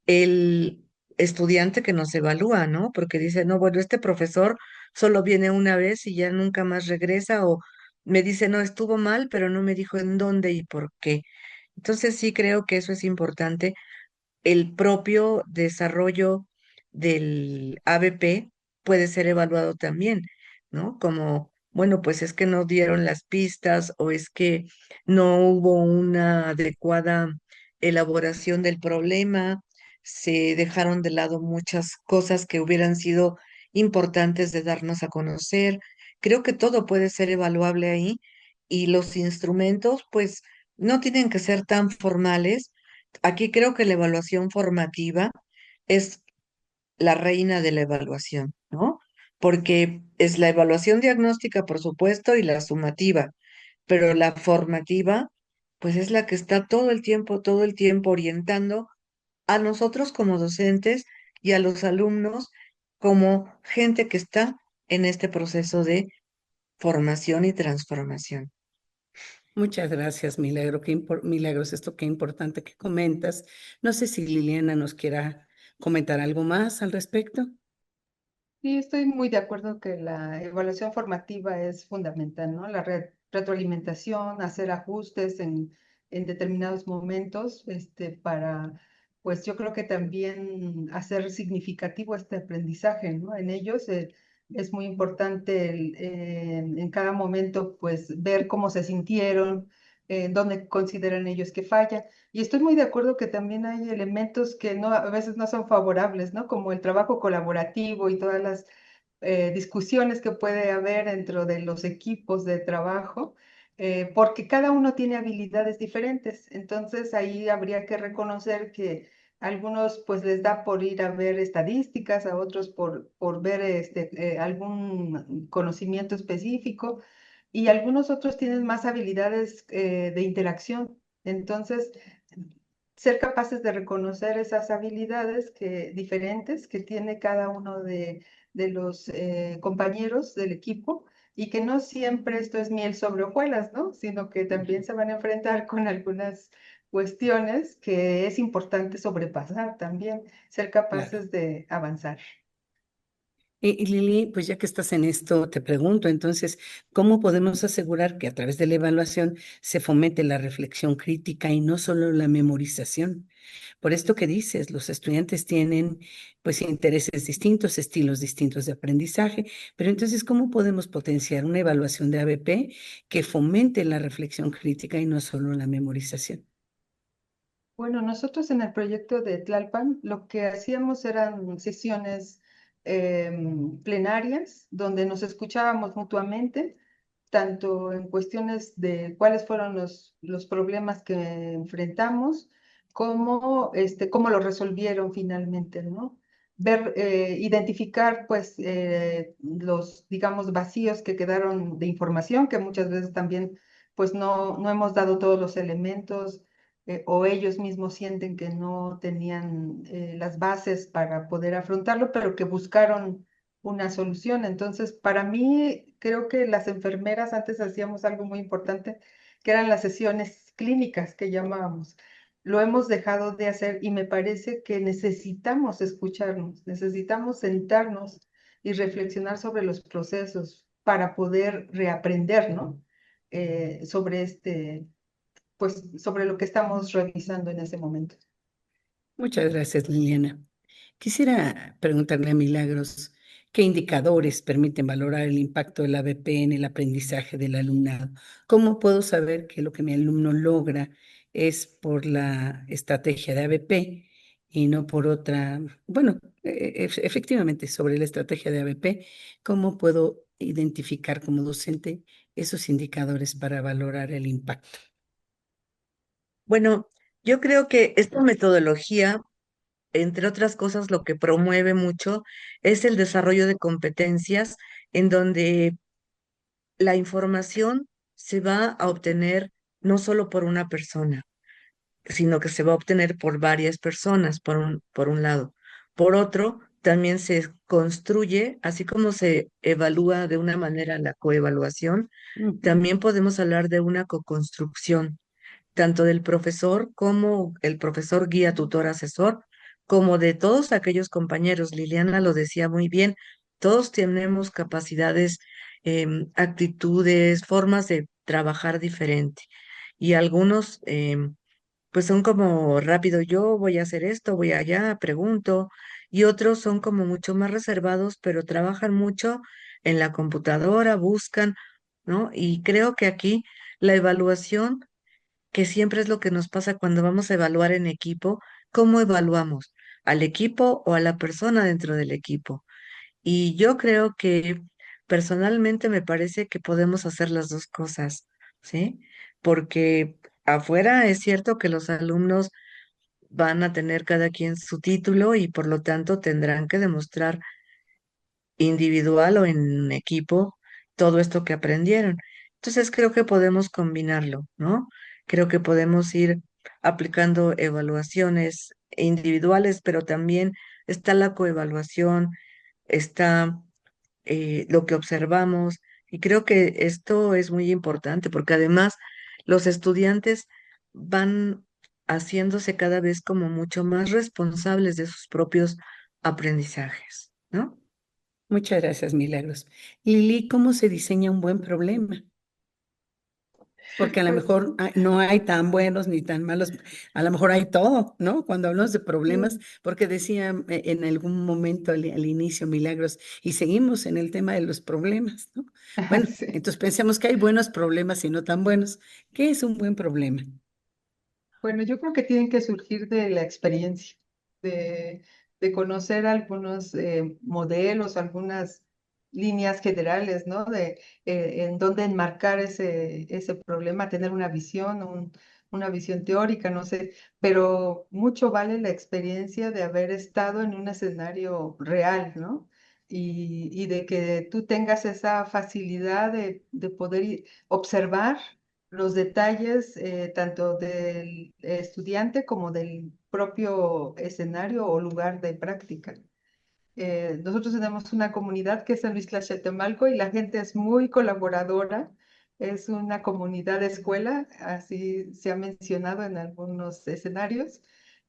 el estudiante que nos evalúa, ¿no? Porque dice, no, bueno, este profesor solo viene una vez y ya nunca más regresa, o me dice, no, estuvo mal, pero no me dijo en dónde y por qué. Entonces sí creo que eso es importante. El propio desarrollo del ABP puede ser evaluado también, ¿no? Como, bueno, pues es que no dieron las pistas o es que no hubo una adecuada elaboración del problema, se dejaron de lado muchas cosas que hubieran sido importantes de darnos a conocer. Creo que todo puede ser evaluable ahí y los instrumentos, pues, no tienen que ser tan formales. Aquí creo que la evaluación formativa es la reina de la evaluación, ¿no? Porque es la evaluación diagnóstica, por supuesto, y la sumativa, pero la formativa, pues es la que está todo el tiempo orientando a nosotros como docentes y a los alumnos como gente que está en este proceso de formación y transformación. Muchas gracias, Milagro. Milagros, esto qué importante que comentas. No sé si Liliana nos quiera comentar algo más al respecto. Sí, estoy muy de acuerdo que la evaluación formativa es fundamental, ¿no? La retroalimentación, hacer ajustes en determinados momentos, para, pues yo creo que también hacer significativo este aprendizaje, ¿no? En ellos es muy importante en cada momento, pues, ver cómo se sintieron, dónde consideran ellos que falla. Y estoy muy de acuerdo que también hay elementos que no, a veces no son favorables, ¿no? Como el trabajo colaborativo y todas las discusiones que puede haber dentro de los equipos de trabajo, porque cada uno tiene habilidades diferentes. Entonces ahí habría que reconocer que a algunos pues les da por ir a ver estadísticas, a otros por ver algún conocimiento específico y algunos otros tienen más habilidades de interacción. Entonces, ser capaces de reconocer esas habilidades diferentes que tiene cada uno de los compañeros del equipo y que no siempre esto es miel sobre hojuelas, ¿no? Sino que también se van a enfrentar con algunas cuestiones que es importante sobrepasar también, ser Claro. capaces de avanzar. Y Lili, pues ya que estás en esto, te pregunto entonces, ¿cómo podemos asegurar que a través de la evaluación se fomente la reflexión crítica y no solo la memorización? Por esto que dices, los estudiantes tienen pues intereses distintos, estilos distintos de aprendizaje, pero entonces, ¿cómo podemos potenciar una evaluación de ABP que fomente la reflexión crítica y no solo la memorización? Bueno, nosotros en el proyecto de Tlalpan lo que hacíamos eran sesiones plenarias donde nos escuchábamos mutuamente, tanto en cuestiones de cuáles fueron los problemas que enfrentamos, como cómo lo resolvieron finalmente, ¿no? Ver, identificar pues los, digamos, vacíos que quedaron de información, que muchas veces también pues no hemos dado todos los elementos o ellos mismos sienten que no tenían las bases para poder afrontarlo, pero que buscaron una solución. Entonces, para mí, creo que las enfermeras antes hacíamos algo muy importante, que eran las sesiones clínicas que llamábamos. Lo hemos dejado de hacer y me parece que necesitamos escucharnos, necesitamos sentarnos y reflexionar sobre los procesos para poder reaprender, ¿no? Sobre pues, sobre lo que estamos revisando en ese momento. Muchas gracias, Liliana. Quisiera preguntarle a Milagros, ¿qué indicadores permiten valorar el impacto del ABP en el aprendizaje del alumnado? ¿Cómo puedo saber que lo que mi alumno logra es por la estrategia de ABP y no por otra? Bueno, efectivamente, sobre la estrategia de ABP, ¿cómo puedo identificar como docente esos indicadores para valorar el impacto? Bueno, yo creo que esta metodología, entre otras cosas, lo que promueve mucho es el desarrollo de competencias en donde la información se va a obtener no solo por una persona, sino que se va a obtener por varias personas, por un lado. Por otro, también se construye, así como se evalúa de una manera la coevaluación, Ujú. también podemos hablar de una coconstrucción tanto del profesor como el profesor guía, tutor, asesor, como de todos aquellos compañeros. Liliana lo decía muy bien, todos tenemos capacidades, actitudes, formas de trabajar diferente. Y algunos, pues son como rápido, yo voy a hacer esto, voy allá, pregunto, y otros son como mucho más reservados, pero trabajan mucho en la computadora, buscan, ¿no? Y creo que aquí la evaluación, que siempre es lo que nos pasa cuando vamos a evaluar en equipo, ¿cómo evaluamos? ¿Al equipo o a la persona dentro del equipo? Y yo creo que personalmente me parece que podemos hacer las dos cosas, ¿sí? Porque afuera es cierto que los alumnos van a tener cada quien su título y por lo tanto tendrán que demostrar individual o en equipo todo esto que aprendieron. Entonces creo que podemos combinarlo, ¿no? Creo que podemos ir aplicando evaluaciones individuales, pero también está la coevaluación, está lo que observamos, y creo que esto es muy importante porque además los estudiantes van haciéndose cada vez como mucho más responsables de sus propios aprendizajes, ¿no? Muchas gracias, Milagros. Lili, ¿cómo se diseña un buen problema? Porque a lo Pues mejor no hay tan buenos ni tan malos, a lo mejor hay todo, ¿no? Cuando hablamos de problemas, sí, porque decía en algún momento al inicio, Milagros, y seguimos en el tema de los problemas, ¿no? Bueno, sí. entonces pensamos que hay buenos problemas y no tan buenos. ¿Qué es un buen problema? Bueno, yo creo que tienen que surgir de la experiencia, de, de conocer algunos modelos, algunas líneas generales, ¿no? De en dónde enmarcar ese problema, tener una visión, una visión teórica, no sé, pero mucho vale la experiencia de haber estado en un escenario real, ¿no? Y de que tú tengas esa facilidad de poder observar los detalles tanto del estudiante como del propio escenario o lugar de práctica. Nosotros tenemos una comunidad que es San Luis Tlaxcaltemalco y la gente es muy colaboradora. Es una comunidad de escuela, así se ha mencionado en algunos escenarios.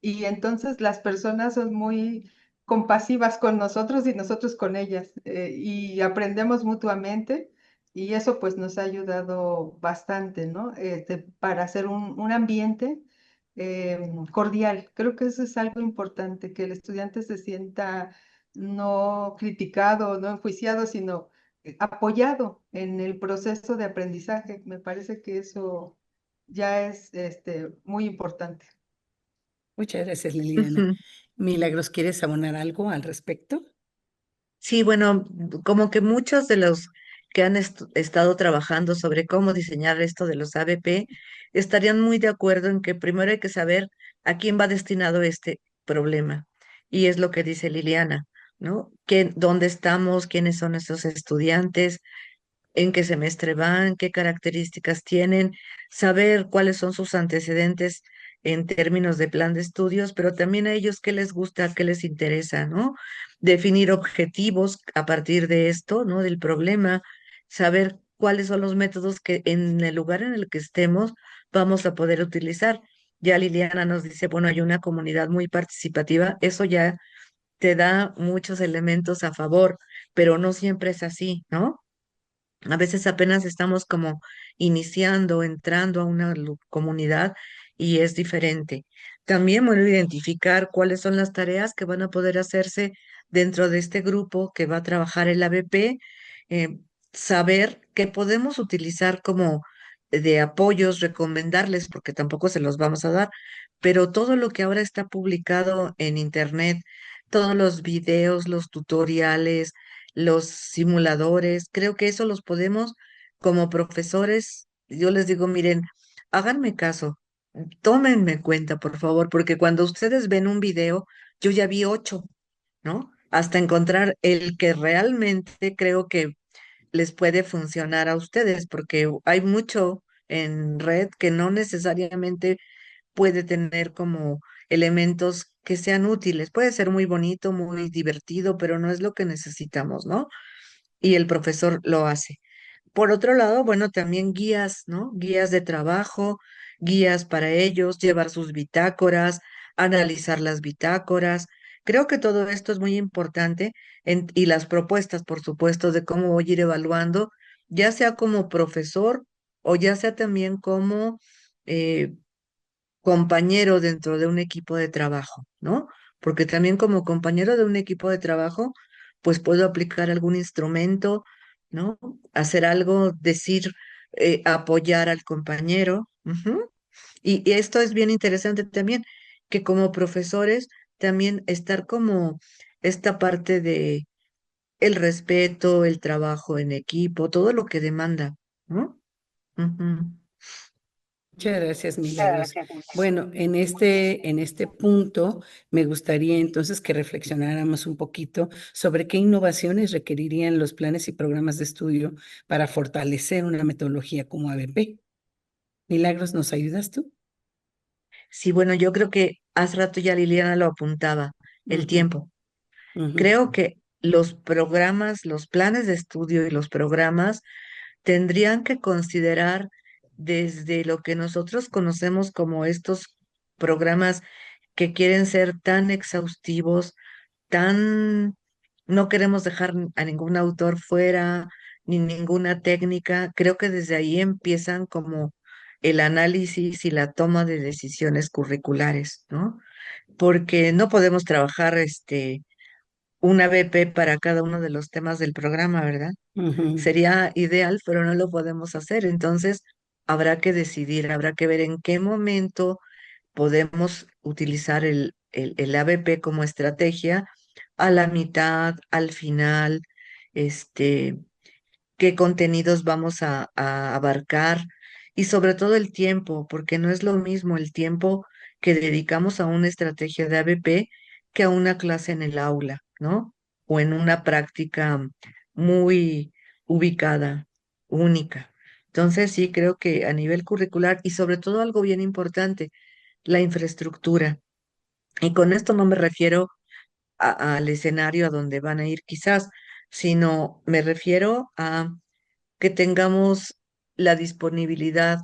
Y entonces las personas son muy compasivas con nosotros y nosotros con ellas. Y aprendemos mutuamente y eso pues nos ha ayudado bastante, ¿no? Para hacer un ambiente cordial. Creo que eso es algo importante, que el estudiante se sienta no criticado, no enjuiciado, sino apoyado en el proceso de aprendizaje. Me parece que eso ya es muy importante. Muchas gracias, Liliana. Ujú. Milagros, ¿quieres abonar algo al respecto? Sí, bueno, como que muchos de los que han estado trabajando sobre cómo diseñar esto de los ABP estarían muy de acuerdo en que primero hay que saber a quién va destinado este problema. Y es lo que dice Liliana, ¿no? ¿Dónde estamos? ¿Quiénes son esos estudiantes? en qué semestre van, qué características tienen, saber cuáles son sus antecedentes en términos de plan de estudios, pero también a ellos qué les gusta, qué les interesa, ¿no? Definir objetivos a partir de esto, ¿no? Del problema, saber cuáles son los métodos que en el lugar en el que estemos vamos a poder utilizar. Ya Liliana nos dice, bueno, hay una comunidad muy participativa, eso ya te da muchos elementos a favor, pero no siempre es así, ¿no? A veces apenas estamos como iniciando, entrando a una comunidad y es diferente. También, bueno, identificar cuáles son las tareas que van a poder hacerse dentro de este grupo que va a trabajar el ABP, eh, saber qué podemos utilizar como de apoyos, recomendarles, porque tampoco se los vamos a dar, pero todo lo que ahora está publicado en Internet, todos los videos, los tutoriales, los simuladores, creo que eso los podemos como profesores, yo les digo, miren, háganme caso, tómenme en cuenta, por favor, porque cuando ustedes ven un video, yo ya vi 8, ¿no? Hasta encontrar el que realmente creo que les puede funcionar a ustedes, porque hay mucho en red que no necesariamente puede tener como elementos que sean útiles. Puede ser muy bonito, muy divertido, pero no es lo que necesitamos, ¿no? Y el profesor lo hace. Por otro lado, bueno, también guías, ¿no? Guías de trabajo, guías para ellos, llevar sus bitácoras, analizar las bitácoras. Creo que todo esto es muy importante y las propuestas, por supuesto, de cómo voy a ir evaluando, ya sea como profesor o ya sea también como eh, compañero dentro de un equipo de trabajo, ¿no? Porque también como compañero de un equipo de trabajo, pues puedo aplicar algún instrumento, ¿no? Hacer algo, decir, apoyar al compañero. Ujú. Y esto es bien interesante también, que como profesores también estar como esta parte de el respeto, el trabajo en equipo, todo lo que demanda, ¿no? Ujú. Muchas gracias, Milagros. Bueno, en este punto me gustaría entonces que reflexionáramos un poquito sobre qué innovaciones requerirían los planes y programas de estudio para fortalecer una metodología como ABP. Milagros, ¿nos ayudas tú? Sí, bueno, yo creo que hace rato ya Liliana lo apuntaba, el Ujú, tiempo. ujú, Creo que los programas, los planes de estudio y los programas tendrían que considerar desde lo que nosotros conocemos como estos programas que quieren ser tan exhaustivos, tan, no queremos dejar a ningún autor fuera, ni ninguna técnica. Creo que desde ahí empiezan como el análisis y la toma de decisiones curriculares, ¿no? Porque no podemos trabajar una BP para cada uno de los temas del programa, ¿verdad? ujú. Sería ideal, pero no lo podemos hacer. Entonces, habrá que decidir, habrá que ver en qué momento podemos utilizar el ABP como estrategia, a la mitad, al final, este, qué contenidos vamos a abarcar y sobre todo el tiempo, porque no es lo mismo el tiempo que dedicamos a una estrategia de ABP que a una clase en el aula, ¿no? O en una práctica muy ubicada, única. Entonces sí, creo que a nivel curricular y sobre todo algo bien importante, la infraestructura. Y con esto no me refiero al escenario a donde van a ir quizás, sino me refiero a que tengamos la disponibilidad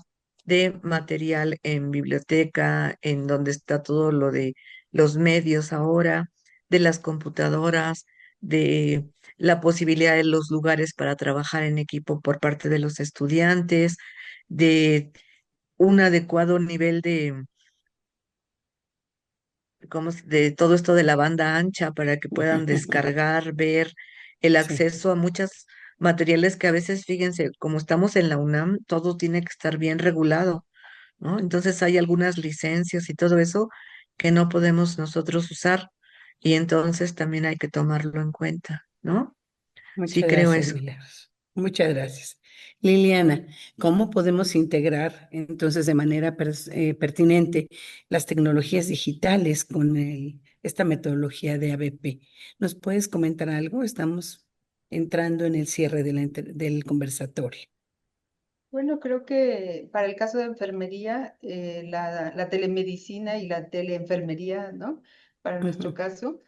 de material en biblioteca, en donde está todo lo de los medios ahora, de las computadoras, de la posibilidad de los lugares para trabajar en equipo por parte de los estudiantes, de un adecuado nivel de de todo esto de la banda ancha para que puedan descargar, ver el Sí, acceso a muchos materiales que a veces, fíjense, como estamos en la UNAM, todo tiene que estar bien regulado, ¿no? Entonces hay algunas licencias y todo eso que no podemos nosotros usar y entonces también hay que tomarlo en cuenta, ¿no? Sí muchas creo gracias, eso. Milagros. Muchas gracias. Liliana, ¿cómo podemos integrar entonces de manera pertinente las tecnologías digitales con esta metodología de ABP? ¿Nos puedes comentar algo? Estamos. entrando en el cierre de del conversatorio. Bueno, creo que para el caso de enfermería, la telemedicina y la teleenfermería, ¿no? Para nuestro Ujú. caso,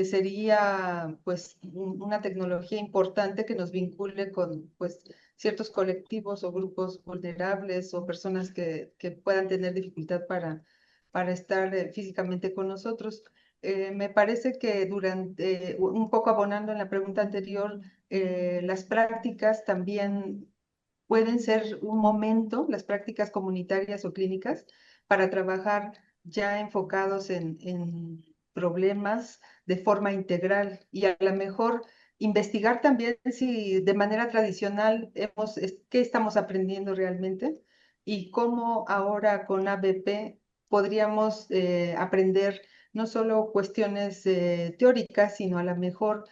sería pues una tecnología importante que nos vincule con pues ciertos colectivos o grupos vulnerables o personas que puedan tener dificultad para estar físicamente con nosotros. Me parece que durante, un poco abonando en la pregunta anterior, las prácticas también pueden ser un momento, las prácticas comunitarias o clínicas, para trabajar ya enfocados en problemas de forma integral y a lo mejor investigar también si de manera tradicional qué estamos aprendiendo realmente y cómo ahora con ABP podríamos aprender no solo cuestiones teóricas, sino a lo mejor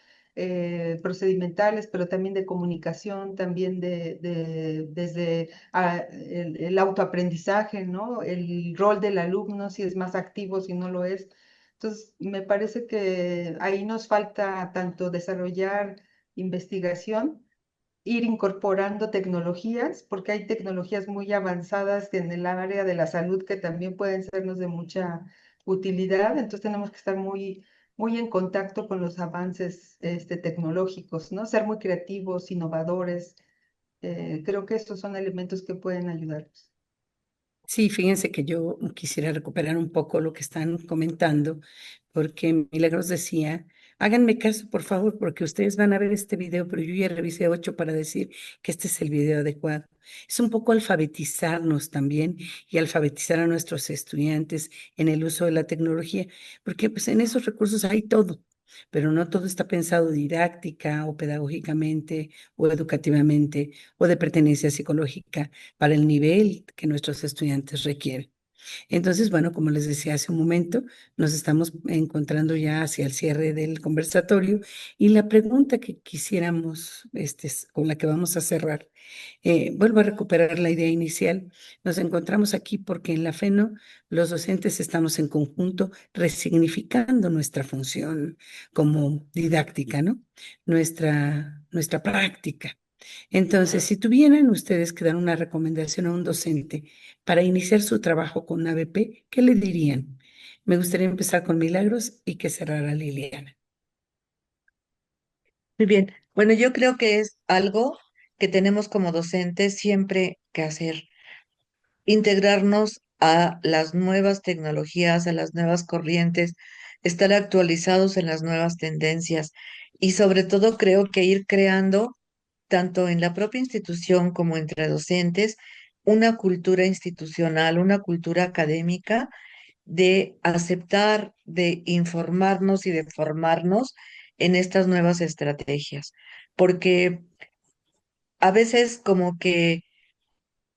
procedimentales, pero también de comunicación, también desde el autoaprendizaje, ¿no? El rol del alumno, si es más activo, si no lo es. Entonces, me parece que ahí nos falta tanto desarrollar investigación, ir incorporando tecnologías, porque hay tecnologías muy avanzadas en el área de la salud que también pueden sernos de mucha utilidad. Entonces tenemos que estar muy en contacto con los avances tecnológicos, ¿no? Ser muy creativos, innovadores. Creo que estos son elementos que pueden ayudarnos. Sí, fíjense que yo quisiera recuperar un poco lo que están comentando, porque Milagros decía, háganme caso, por favor, porque ustedes van a ver este video, pero yo ya revisé 8 para decir que este es el video adecuado. Es un poco alfabetizarnos también y alfabetizar a nuestros estudiantes en el uso de la tecnología, porque pues en esos recursos hay todo, pero no todo está pensado didáctica o pedagógicamente o educativamente o de pertenencia psicológica para el nivel que nuestros estudiantes requieren. Entonces, bueno, como les decía hace un momento, nos estamos encontrando ya hacia el cierre del conversatorio y la pregunta que quisiéramos, con la que vamos a cerrar, vuelvo a recuperar la idea inicial. Nos encontramos aquí porque en la FENO los docentes estamos en conjunto resignificando nuestra función como didáctica, ¿no? Nuestra práctica. Entonces, si tuvieran ustedes que dar una recomendación a un docente para iniciar su trabajo con ABP, ¿qué le dirían? Me gustaría empezar con Milagros y que cerrara Liliana. Muy bien. Bueno, yo creo que es algo que tenemos como docentes siempre que hacer, integrarnos a las nuevas tecnologías, a las nuevas corrientes, estar actualizados en las nuevas tendencias y sobre todo creo que ir creando, tanto en la propia institución como entre docentes, una cultura institucional, una cultura académica de aceptar, de informarnos y de formarnos en estas nuevas estrategias, porque a veces como que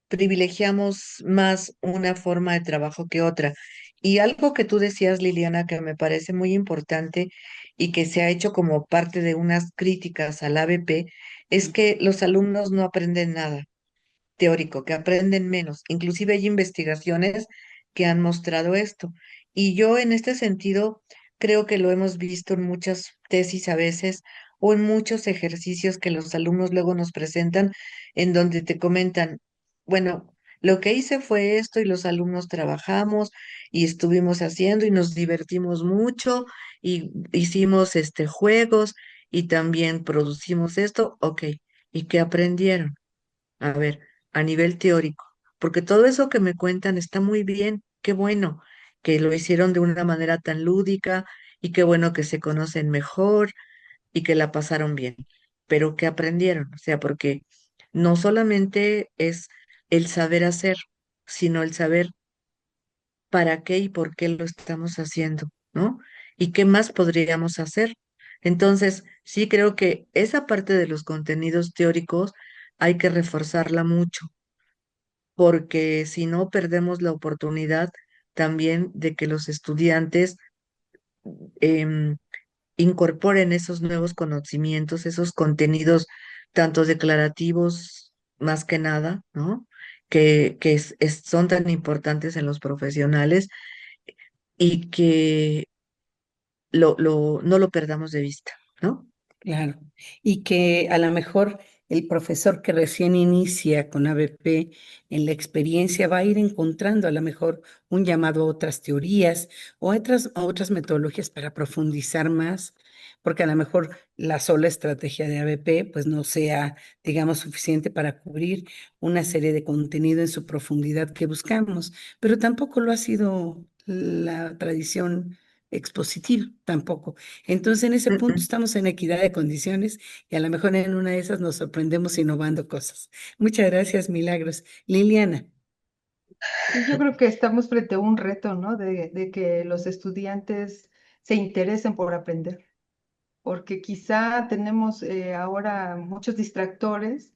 privilegiamos más una forma de trabajo que otra. Y algo que tú decías, Liliana, que me parece muy importante y que se ha hecho como parte de unas críticas al ABP, es que los alumnos no aprenden nada teórico, que aprenden menos. Inclusive hay investigaciones que han mostrado esto. Y yo en este sentido creo que lo hemos visto en muchas tesis a veces o en muchos ejercicios que los alumnos luego nos presentan en donde te comentan, bueno, lo que hice fue esto y los alumnos trabajamos y estuvimos haciendo y nos divertimos mucho y hicimos juegos y también producimos esto, ok, ¿y qué aprendieron? A ver, a nivel teórico, porque todo eso que me cuentan está muy bien, qué bueno que lo hicieron de una manera tan lúdica y qué bueno que se conocen mejor y que la pasaron bien, pero que aprendieron, o sea, porque no solamente es el saber hacer, sino el saber para qué y por qué lo estamos haciendo, ¿no? Y qué más podríamos hacer. Entonces, sí creo que esa parte de los contenidos teóricos hay que reforzarla mucho porque si no perdemos la oportunidad también de que los estudiantes em, incorporen esos nuevos conocimientos, esos contenidos, tanto declarativos más que nada, ¿no? Que son tan importantes en los profesionales y que no lo perdamos de vista, ¿no? Claro, y que a lo mejor el profesor que recién inicia con ABP en la experiencia va a ir encontrando a lo mejor un llamado a otras teorías o a otras metodologías para profundizar más, porque a lo mejor la sola estrategia de ABP pues no sea, digamos, suficiente para cubrir una serie de contenido en su profundidad que buscamos, pero tampoco lo ha sido la tradición expositiva, tampoco. Entonces, en ese Mm, punto mm. estamos en equidad de condiciones y a lo mejor en una de esas nos sorprendemos innovando cosas. Muchas gracias, Milagros. Liliana, Sí, yo creo que estamos frente a un reto, ¿no? De que los estudiantes se interesen por aprender, porque quizá tenemos ahora muchos distractores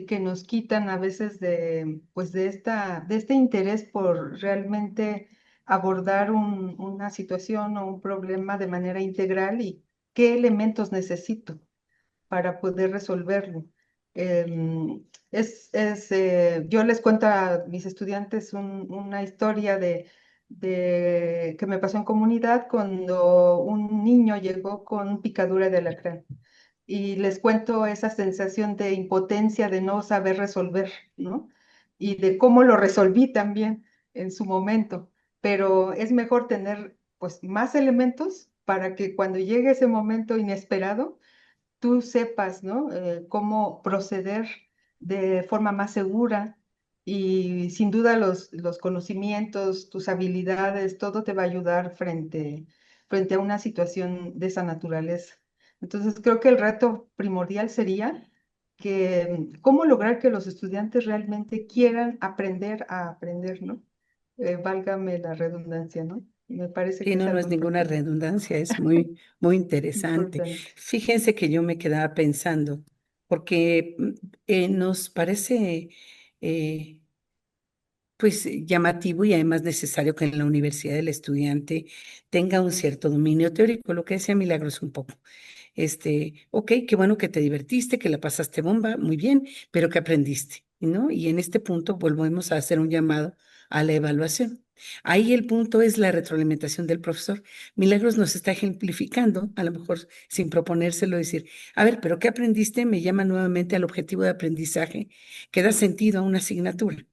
que nos quitan a veces de, pues de este interés por realmente abordar una situación o un problema de manera integral y qué elementos necesito para poder resolverlo. Yo les cuento a mis estudiantes una historia de que me pasó en comunidad cuando un niño llegó con picadura de alacrán. Y les cuento esa sensación de impotencia, de no saber resolver, ¿no? Y de cómo lo resolví también en su momento. Pero es mejor tener pues más elementos para que cuando llegue ese momento inesperado, tú sepas, ¿no? Cómo proceder de forma más segura y sin duda los conocimientos, tus habilidades, todo te va a ayudar frente a una situación de esa naturaleza. Entonces, creo que el reto primordial sería que cómo lograr que los estudiantes realmente quieran aprender a aprender, ¿no? Válgame la redundancia, ¿no? Me parece sí, que es no, no algo es ninguna importante. redundancia, es muy, muy interesante. Importante. Fíjense que yo me quedaba pensando, porque nos parece eh, pues llamativo y además necesario que en la universidad el estudiante tenga un cierto dominio teórico, lo que decía Milagros un poco. Ok, qué bueno que te divertiste, que la pasaste bomba, muy bien, pero ¿qué aprendiste? ¿No? Y en este punto volvemos a hacer un llamado a la evaluación. Ahí el punto es la retroalimentación del profesor. Milagros nos está ejemplificando, a lo mejor sin proponérselo, decir, a ver, pero ¿qué aprendiste? Me llama nuevamente al objetivo de aprendizaje que da sentido a una asignatura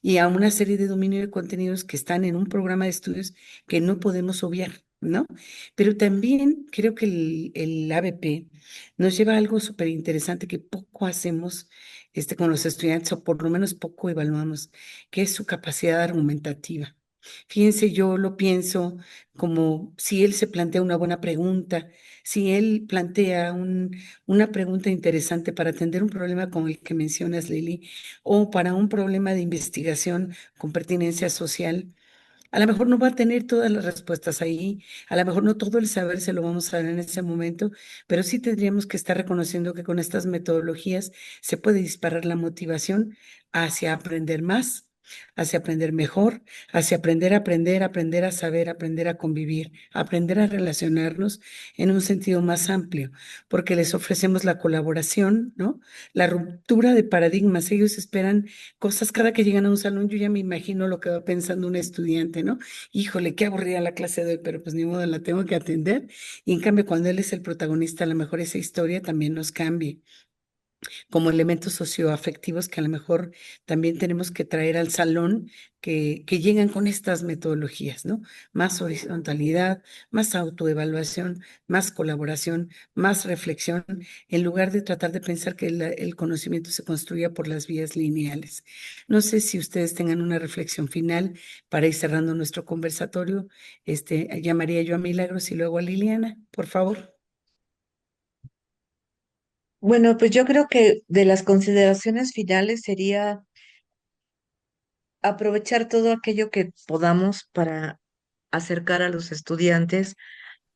y a una serie de dominio de contenidos que están en un programa de estudios que no podemos obviar, ¿no? Pero también creo que el ABP nos lleva a algo súper interesante que poco hacemos con los estudiantes, o por lo menos poco evaluamos, que es su capacidad argumentativa. Fíjense, yo lo pienso como si él se plantea una buena pregunta, si él plantea una pregunta interesante para atender un problema como el que mencionas, Lili, o para un problema de investigación con pertinencia social. A lo mejor no va a tener todas las respuestas ahí, a lo mejor no todo el saber se lo vamos a dar en ese momento, pero sí tendríamos que estar reconociendo que con estas metodologías se puede disparar la motivación hacia aprender más, hacia aprender mejor, hacia aprender, aprender a saber, aprender a convivir, aprender a relacionarnos en un sentido más amplio, porque les ofrecemos la colaboración, ¿no? La ruptura de paradigmas. Ellos esperan cosas cada que llegan a un salón, yo ya me imagino lo que va pensando un estudiante, ¿no? Híjole, qué aburrida la clase de hoy, pero pues ni modo, la tengo que atender. Y en cambio, cuando él es el protagonista, a lo mejor esa historia también nos cambie como elementos socioafectivos que a lo mejor también tenemos que traer al salón, que llegan con estas metodologías, ¿no? Más horizontalidad, más autoevaluación, más colaboración, más reflexión, en lugar de tratar de pensar que el conocimiento se construya por las vías lineales. No sé si ustedes tengan una reflexión final para ir cerrando nuestro conversatorio. Llamaría yo a Milagros y luego a Liliana, por favor. Bueno, pues yo creo que de las consideraciones finales sería aprovechar todo aquello que podamos para acercar a los estudiantes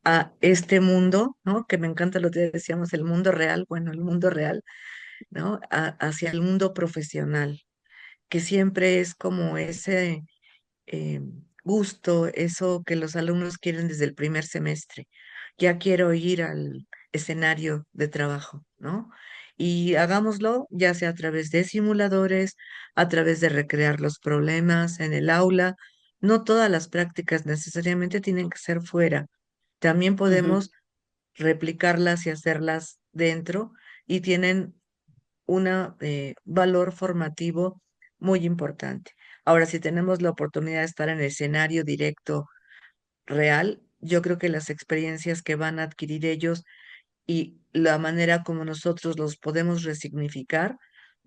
a este mundo, ¿no? Que me encanta lo que decíamos, el mundo real, bueno, el mundo real, ¿no? Hacia el mundo profesional, que siempre es como ese eh, gusto, eso que los alumnos quieren desde el primer semestre. Ya quiero ir al escenario de trabajo, ¿no? Y hagámoslo ya sea a través de simuladores, a través de recrear los problemas en el aula. No todas las prácticas necesariamente tienen que ser fuera. También Ujú, podemos replicarlas y hacerlas dentro y tienen un valor formativo muy importante. Ahora, si tenemos la oportunidad de estar en el escenario directo real, yo creo que las experiencias que van a adquirir ellos y la manera como nosotros los podemos resignificar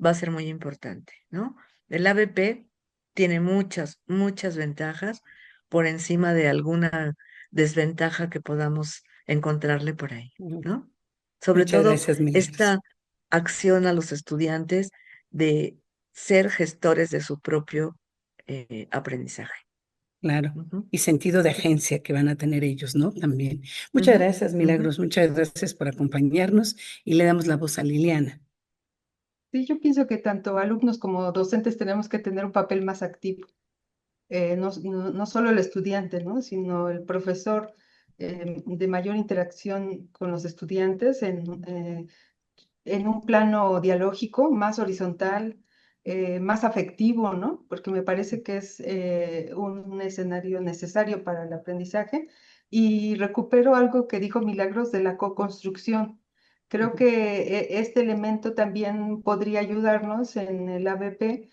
va a ser muy importante, ¿no? El ABP tiene muchas, muchas ventajas por encima de alguna desventaja que podamos encontrarle por ahí, Ujú. ¿no? Sobre Muchas todo gracias, Milagros. esta acción a los estudiantes de ser gestores de su propio aprendizaje. Claro. Ujú, Y sentido de agencia que van a tener ellos, ¿no? También. Muchas ujú, gracias, ujú. Milagros. Muchas gracias por acompañarnos y le damos la voz a Liliana. Sí, yo pienso que tanto alumnos como docentes tenemos que tener un papel más activo. No solo el estudiante, ¿no? Sino el profesor de mayor interacción con los estudiantes en un plano dialógico, más horizontal, más afectivo, ¿no? Porque me parece que es un escenario necesario para el aprendizaje. Y recupero algo que dijo Milagros de la co-construcción. Creo Ujú. que este elemento también podría ayudarnos en el ABP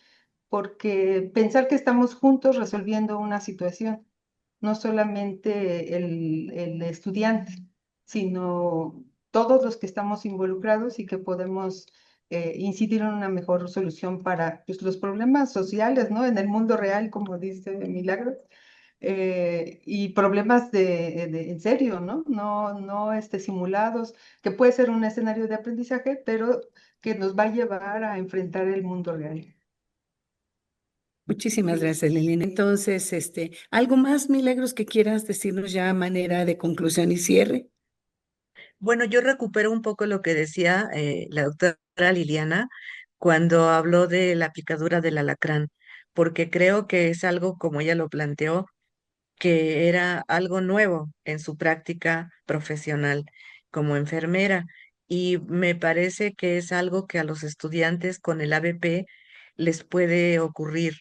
porque pensar que estamos juntos resolviendo una situación, no solamente el estudiante, sino todos los que estamos involucrados y que podemos incidir en una mejor solución para pues, los problemas sociales, ¿no? En el mundo real, como dice Milagros, y problemas en serio, ¿no? No simulados, que puede ser un escenario de aprendizaje, pero que nos va a llevar a enfrentar el mundo real. Muchísimas gracias, Liliana. Entonces, ¿algo más, Milagros, que quieras decirnos ya a manera de conclusión y cierre? Bueno, yo recupero un poco lo que decía la doctora Liliana cuando habló de la picadura del alacrán, porque creo que es algo, como ella lo planteó, que era algo nuevo en su práctica profesional como enfermera. Y me parece que es algo que a los estudiantes con el ABP les puede ocurrir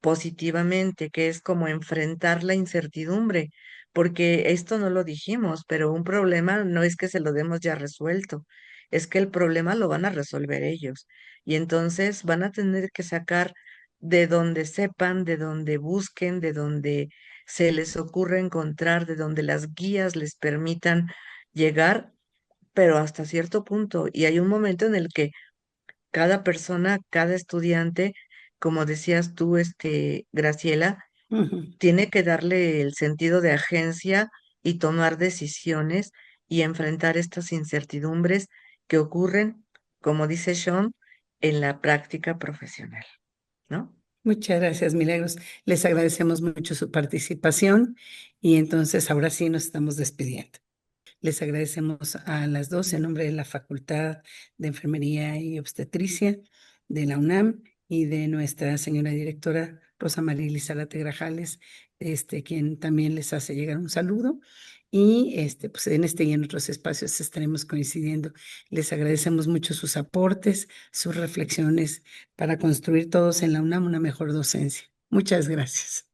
positivamente, que es como enfrentar la incertidumbre, porque esto no lo dijimos, pero un problema no es que se lo demos ya resuelto, es que el problema lo van a resolver ellos. Y entonces van a tener que sacar de donde sepan, de donde busquen, de donde se les ocurre encontrar, de donde las guías les permitan llegar, pero hasta cierto punto. Y hay un momento en el que cada persona, cada estudiante, como decías tú, Graciela, Ujú. tiene que darle el sentido de agencia y tomar decisiones y enfrentar estas incertidumbres que ocurren, como dice Sean, en la práctica profesional, ¿no? Muchas gracias, Milagros. Les agradecemos mucho su participación y entonces ahora sí nos estamos despidiendo. Les agradecemos a las dos en nombre de la Facultad de Enfermería y Obstetricia de la UNAM y de nuestra señora directora Rosa María Elizalde Grajales, quien también les hace llegar un saludo. Y pues en este y en otros espacios estaremos coincidiendo. Les agradecemos mucho sus aportes, sus reflexiones para construir todos en la UNAM una mejor docencia. Muchas gracias.